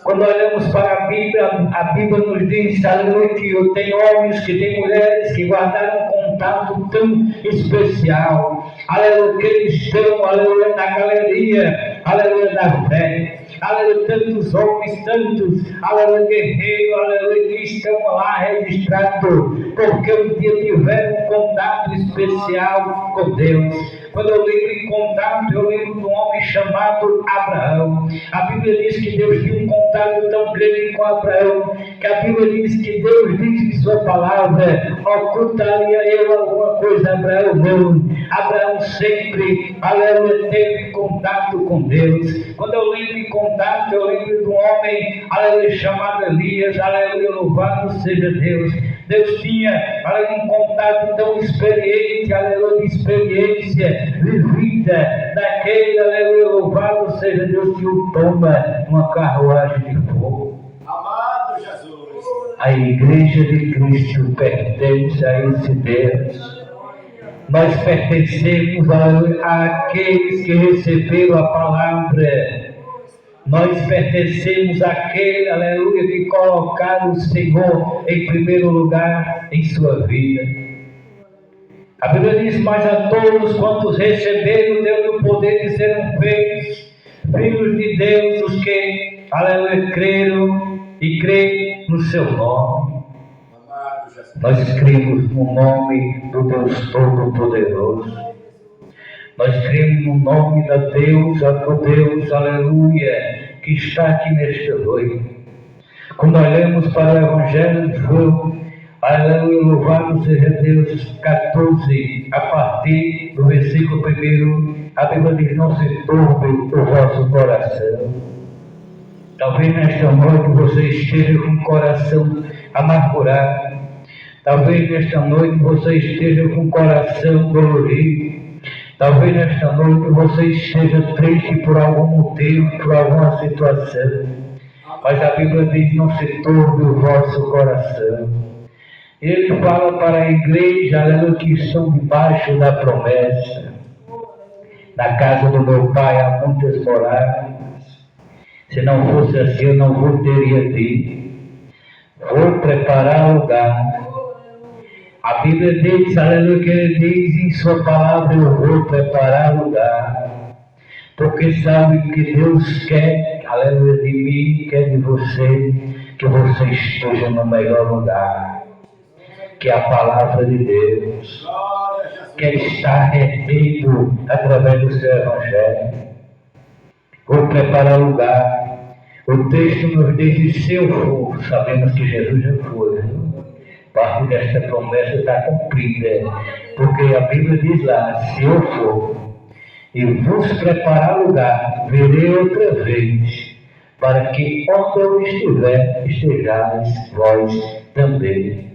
Quando olhamos para a Bíblia nos diz, aleluia, que tem homens, que tem mulheres que guardaram um contato tão especial, aleluia, que eles estão, aleluia, na galeria, aleluia, da fé, aleluia, tantos homens, tantos, aleluia, guerreiros, aleluia, que estão lá registrados, porque um dia tiveram um contato especial com Deus. Quando eu lembro em contato, eu lembro de um homem chamado Abraão. A Bíblia diz que Deus tinha um contato tão grande com Abraão, que a Bíblia diz que Deus diz em sua palavra: ocultaria eu alguma coisa, Abraão? Não. Abraão sempre, aleluia, teve contato com Deus. Quando eu lembro em contato, eu lembro de um homem, aleluia, chamado Elias, aleluia, louvado seja Deus. Deus tinha, aleluia, um contato tão experiente, aleluia, de experiência vivida daquele, aleluia, louvado seja Deus, que o toma uma carruagem de fogo. Amado Jesus. A igreja de Cristo pertence a esse Deus. Nós pertencemos àqueles que receberam a palavra. Nós pertencemos àquele, aleluia, que colocaram o Senhor em primeiro lugar em sua vida. A Bíblia diz: mas a todos quantos receberam, deu o poder de serem feitos filhos de Deus, os que, aleluia, creram e creem no seu nome. Nós cremos no nome do Deus Todo-Poderoso. Nós cremos no nome da Deus, do Deus, aleluia, que está aqui nesta noite. Quando olhamos para o Evangelho de João, aleluia, louvado seja Deus, 14, a partir do versículo 1, a Bíblia diz: não se turbe o vosso coração. Talvez nesta noite você esteja com o coração amargurado. Talvez nesta noite você esteja com o coração dolorido. Talvez nesta noite você esteja triste por algum motivo, por alguma situação. Mas a Bíblia diz: não se turbe o vosso coração. Ele fala para a igreja, aleluia, que estão debaixo da promessa. Na casa do meu Pai há muitas moradas. Se não fosse assim, eu não vou teria dito. Vou preparar lugar. A Bíblia diz, aleluia, que ele diz em sua palavra: eu vou preparar lugar. Porque sabe que Deus quer, aleluia, de mim, quer de você, que você esteja no melhor lugar, que é a palavra de Deus, quer estar retendo através do seu Evangelho. Vou preparar lugar. O texto nos diz: se eu for, sabemos que Jesus já foi. Parte desta promessa está cumprida, porque a Bíblia diz lá: se eu for e vos preparar lugar, virei outra vez, para que onde eu estiver, estejais vós também.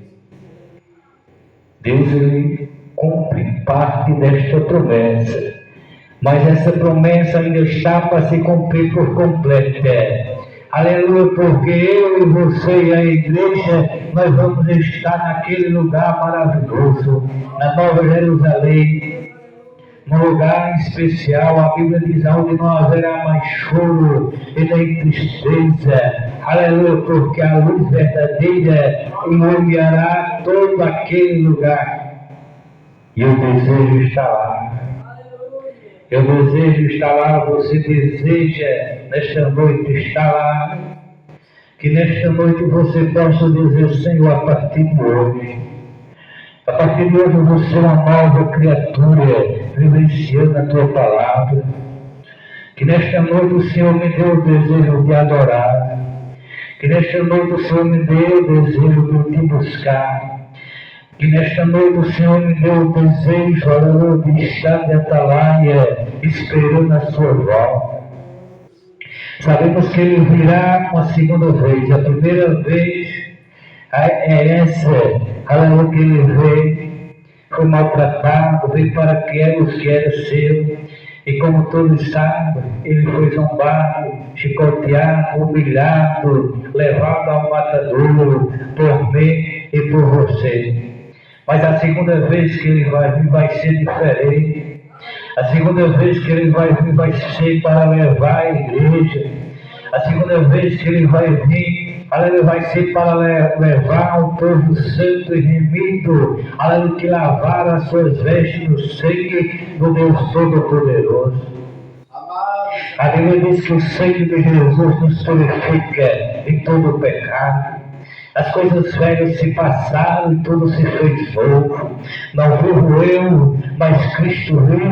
Deus, ele cumpre parte desta promessa, mas essa promessa ainda está para se cumprir por completo. Aleluia, porque eu e você e a igreja, nós vamos estar naquele lugar maravilhoso, na Nova Jerusalém, num lugar especial. A Bíblia diz: onde não haverá mais choro e nem tristeza. Aleluia, porque a luz verdadeira iluminará todo aquele lugar. E eu desejo estar lá. Eu desejo estar lá. Você deseja nesta noite estar lá? Que nesta noite você possa dizer: Senhor, a partir de hoje, a partir de hoje eu vou ser uma nova criatura, vivenciando a Tua palavra. Que nesta noite o Senhor me deu o desejo de adorar. Que nesta noite o Senhor me deu o desejo de te buscar. Que nesta noite o Senhor me deu o desejo, aleluia, de estar de atalaia, esperando a sua volta. Sabemos que ele virá uma segunda vez. A primeira vez é essa, aleluia, que ele veio, foi maltratado, veio para os que era seu, e como todos sabem, ele foi zombado, chicoteado, humilhado, levado ao matadouro por mim e por você. Mas a segunda vez que ele vai vir vai ser diferente. A segunda vez que ele vai vir vai ser para levar a igreja. A segunda vez que ele vai vir, aleluia, vai ser para levar o povo santo e remido, aleluia, que lavaram as suas vestes no sangue do Deus Todo-Poderoso. A Bíblia diz que o sangue de Jesus nos purifica de todo o pecado. As coisas velhas se passaram e tudo se fez novo. Não vivo eu, mas Cristo vive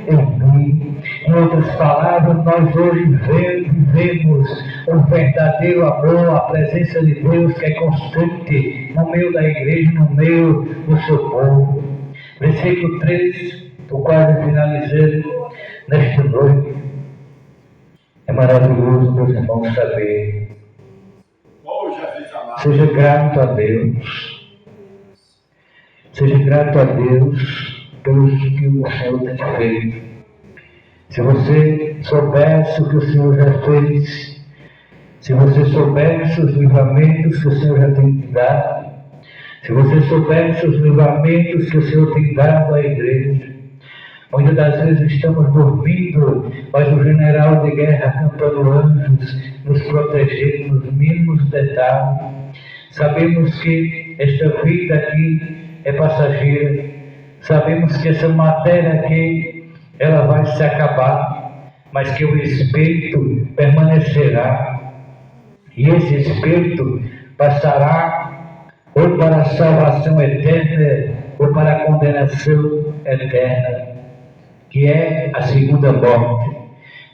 em mim. Em outras palavras, nós hoje vivemos um verdadeiro amor, a presença de Deus que é constante no meio da igreja, no meio do seu povo. Versículo 3, o quase finalizei nesta noite. É maravilhoso, meus irmãos, saber. Seja grato a Deus. Seja grato a Deus pelo que o Senhor tem feito. Se você soubesse o que o Senhor já fez, se você soubesse os livramentos que o Senhor já tem te dado, se você soubesse os livramentos que o Senhor tem dado à igreja, muitas das vezes estamos dormindo, mas o general de guerra acampando anjos, nos protegendo nos mínimos detalhes. Sabemos que esta vida aqui é passageira. Sabemos que essa matéria aqui, ela vai se acabar, mas que o Espírito permanecerá. E esse Espírito passará ou para a salvação eterna, ou para a condenação eterna, que é a segunda morte.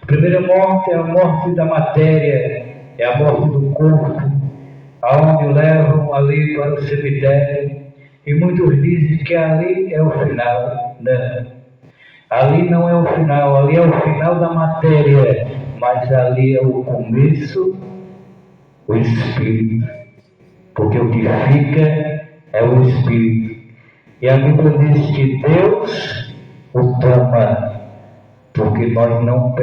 A primeira morte é a morte da matéria, é a morte do corpo, aonde o levam ali para o cemitério, e muitos dizem que ali é o final. Não, ali não é o final, ali é o final da matéria, mas ali é o começo, o Espírito, porque o que fica é o Espírito. E a Bíblia diz que Deus o toma, porque nós não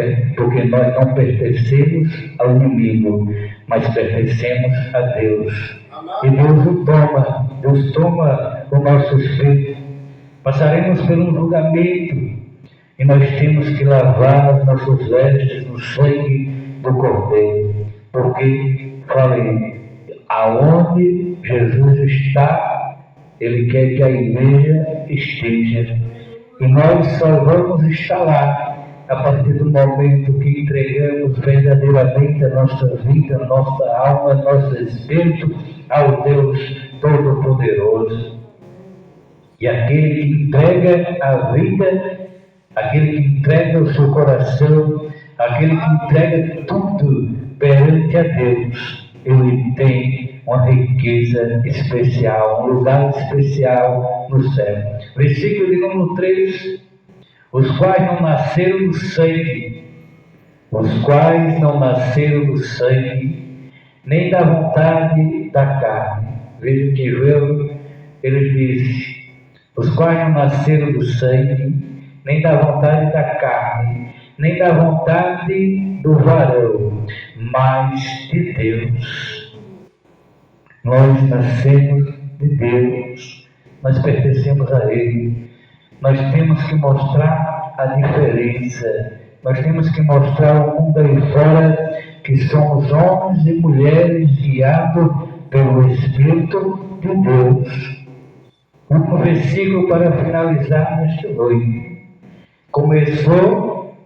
pertencemos ao inimigo, mas pertencemos a Deus. E Deus o toma, Deus toma o nosso espírito. Passaremos por um julgamento e nós temos que lavar as nossas vestes no sangue do Cordeiro, porque falei, aonde Jesus está, Ele quer que a igreja esteja. E nós só vamos estar lá a partir do momento que entregamos verdadeiramente a nossa vida, nossa alma, nosso espírito ao Deus Todo-Poderoso. E aquele que entrega a vida, aquele que entrega o seu coração, aquele que entrega tudo perante a Deus, ele tem uma riqueza especial, um lugar especial no céu. Versículo de número 3, os quais não nasceram do sangue, nem da vontade da carne. Veja que Joel, ele diz, os quais não nasceram do sangue, nem da vontade da carne, nem da vontade do varão, mas de Deus. Nós nascemos de Deus, nós pertencemos a Ele. Nós temos que mostrar a diferença, nós temos que mostrar ao mundo aí fora que somos homens e mulheres guiados pelo Espírito de Deus. Um versículo para finalizar nesta noite. Começou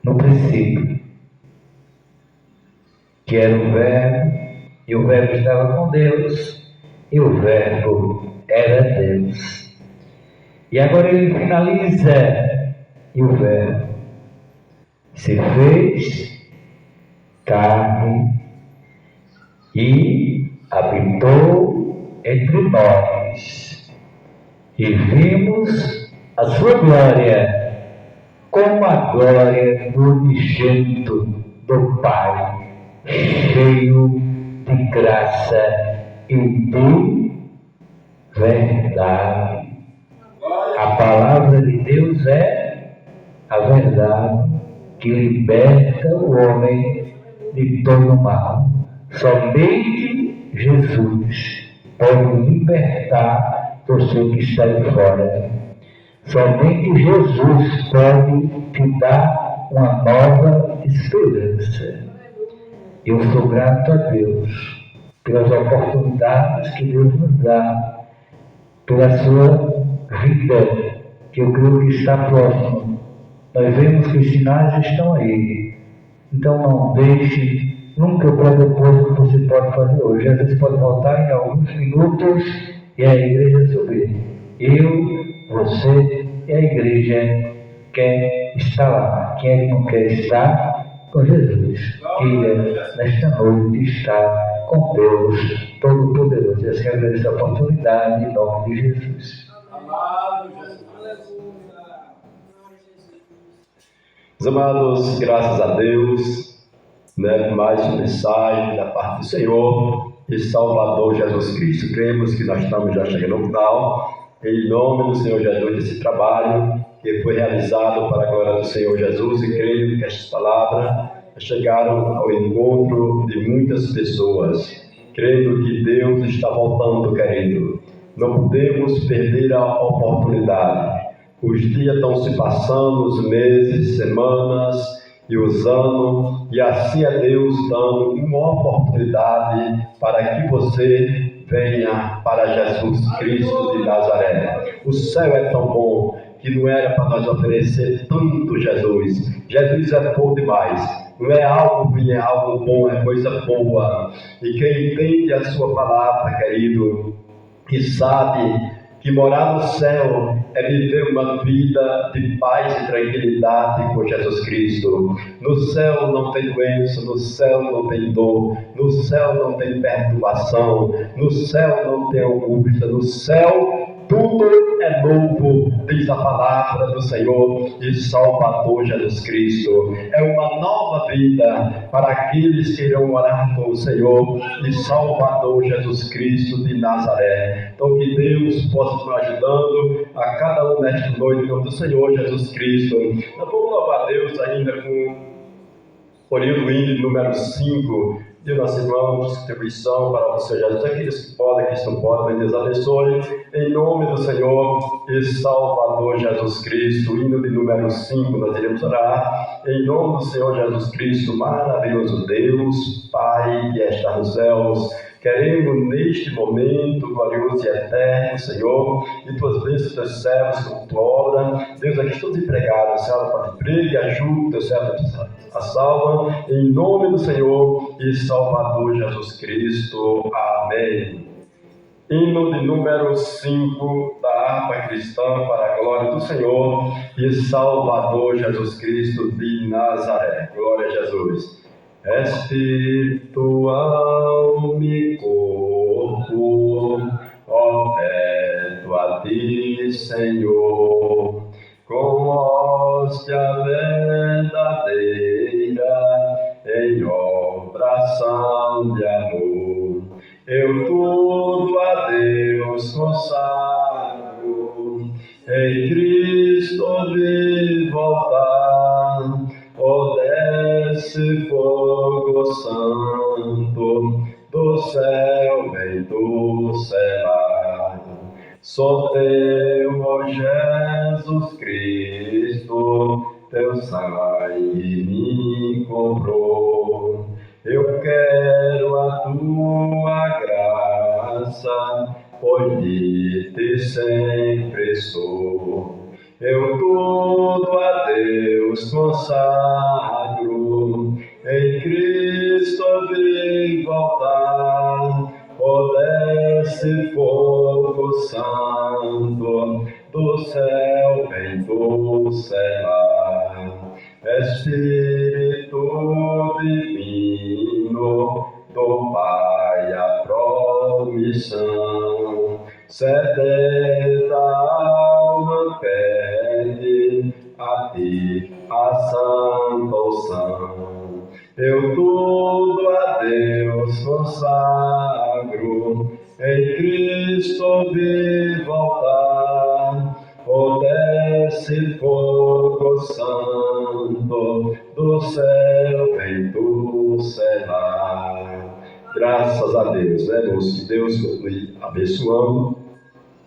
no princípio, que era o Verbo, e o Verbo estava com Deus, e o Verbo era Deus. E agora ele finaliza, e o Verbo se fez carne e habitou entre nós, e vimos a sua glória, como a glória do unigênito do Pai, cheio de graça e de verdade. A palavra de Deus é a verdade que liberta o homem de todo mal. Somente Jesus pode libertar você que está aí fora. Somente Jesus pode te dar uma nova esperança. Eu sou grato a Deus pelas oportunidades que Deus nos dá, pela sua vida, que eu creio que está próxima. Nós vemos que os sinais estão aí. Então não deixe nunca para depois o que você pode fazer hoje. Às vezes pode voltar em alguns minutos e a igreja subir. Eu, você e a igreja quer estar lá. Quem é que não quer estar com Jesus? Queira nesta noite estar com Deus Todo-Poderoso. E assim agradeço a oportunidade em nome de Jesus. Amado Jesus. Meus amados, graças a Deus, mais uma mensagem da parte do Senhor e Salvador Jesus Cristo. Cremos que nós estamos já chegando ao final, em nome do Senhor Jesus, esse trabalho que foi realizado para a glória do Senhor Jesus, e creio que estas palavras chegaram ao encontro de muitas pessoas, crendo que Deus está voltando, querido. Não podemos perder a oportunidade. Os dias estão se passando, os meses, semanas e os anos, e assim é Deus dando uma oportunidade para que você venha para Jesus Cristo de Nazaré. O céu é tão bom que não era para nós oferecer tanto Jesus. Jesus é bom demais. Não é algo ruim, é algo bom, é coisa boa. E quem entende a sua palavra, querido, que sabe que morar no céu é viver uma vida de paz e tranquilidade com Jesus Cristo. No céu não tem doença, no céu não tem dor, no céu não tem perturbação, no céu não tem angústia, no céu tudo é novo, diz a palavra do Senhor e Salvador Jesus Cristo. É uma nova vida para aqueles que irão morar com o Senhor e Salvador Jesus Cristo de Nazaré. Então que Deus possa nos ajudando a cada um nesta noite, em nome do Senhor Jesus Cristo. Nós vamos louvar a Deus ainda com o livro índio número 5 de nosso irmão, distribuição para o Senhor Jesus. Aqueles que podem, aqueles que não podem, Deus abençoe. Em nome do Senhor e Salvador Jesus Cristo, hino de número 5, nós iremos orar. Em nome do Senhor Jesus Cristo, maravilhoso Deus, Pai que está nos céus, queremos neste momento glorioso e eterno, Senhor, e tuas bênçãos, teus servos, com tua obra. Deus, aqui estamos empregados, Senhor, para te pregue e ajude teus servos a salva, em nome do Senhor e Salvador Jesus Cristo. Amém. Hino de número 5 da harpa cristã para a glória do Senhor e Salvador Jesus Cristo de Nazaré. Glória a Jesus. Espírito, alma e corpo, oferto a ti, Senhor, com hóstia verdadeira, em obração de amor. Eu tudo a Deus consagro, em Cristo vi voltar, desce fogo santo, do céu vem do céu. Só teu, ó Jesus Cristo, teu sangue me comprou. Eu quero a tua graça, pois de ti sempre sou. Eu tudo a Deus consagro, em Cristo vim voltar. Desce fogo santo, do céu vem do céu. Espírito divino, do Pai a promissão, sedenta alma pede a ti a santa unção. Eu tudo a Deus consagro, em Cristo vi voltar. O desce fogo santo do céu vem do selar. Graças a Deus, né, irmãos? Que Deus continue abençoando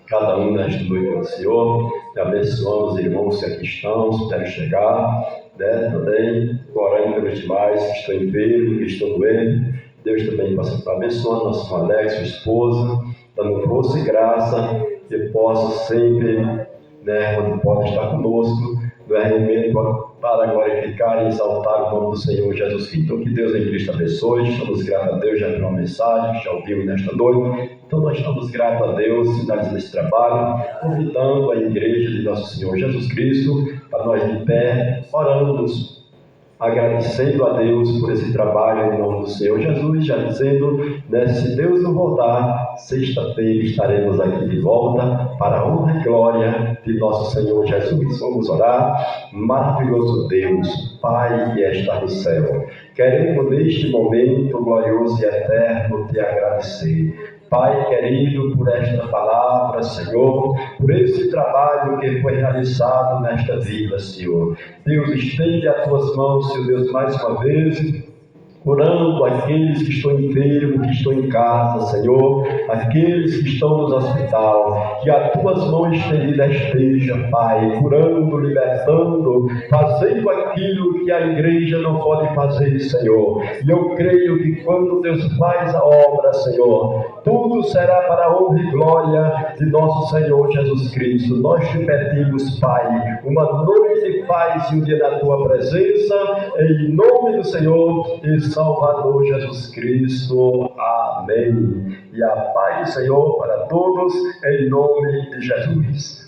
cada um nesta noite do Senhor, e abençoando os irmãos que aqui estão, que querem chegar, né, também, orando pelos demais que estão enfermos, que estão doentes. Deus também possa estar abençoando nosso Alex, sua esposa, dando força e graça, que possa sempre, né, onde pode estar conosco, no arrependimento para glorificar e exaltar o nome do Senhor Jesus Cristo. Então, que Deus em Cristo abençoe. Estamos gratos a Deus já pela mensagem que já ouvimos nesta noite. Então, nós estamos gratos a Deus, finalizando esse trabalho, convidando a igreja de nosso Senhor Jesus Cristo para nós de pé, orando, agradecendo a Deus por esse trabalho em nome do Senhor Jesus, já dizendo, né, se Deus não voltar, sexta-feira estaremos aqui de volta para a honra e glória de nosso Senhor Jesus. Vamos orar. Maravilhoso Deus, Pai que está no céu, queremos neste momento glorioso e eterno te agradecer. Pai querido, por esta palavra, Senhor, por esse trabalho que foi realizado nesta vida, Senhor. Deus, estende as tuas mãos, Senhor Deus, mais uma vez, curando aqueles que estão enfermos, que estão em casa, Senhor, aqueles que estão nos hospitais, que as tuas mãos estendidas estejam, Pai, curando, libertando, fazendo aquilo que a igreja não pode fazer, Senhor. E eu creio que quando Deus faz a obra, Senhor, tudo será para a honra e glória de nosso Senhor Jesus Cristo. Nós te pedimos, Pai, uma noite de paz e um dia na tua presença, em nome do Senhor e Salvador Jesus Cristo. Amém. E a paz do Senhor para todos, em nome de Jesus.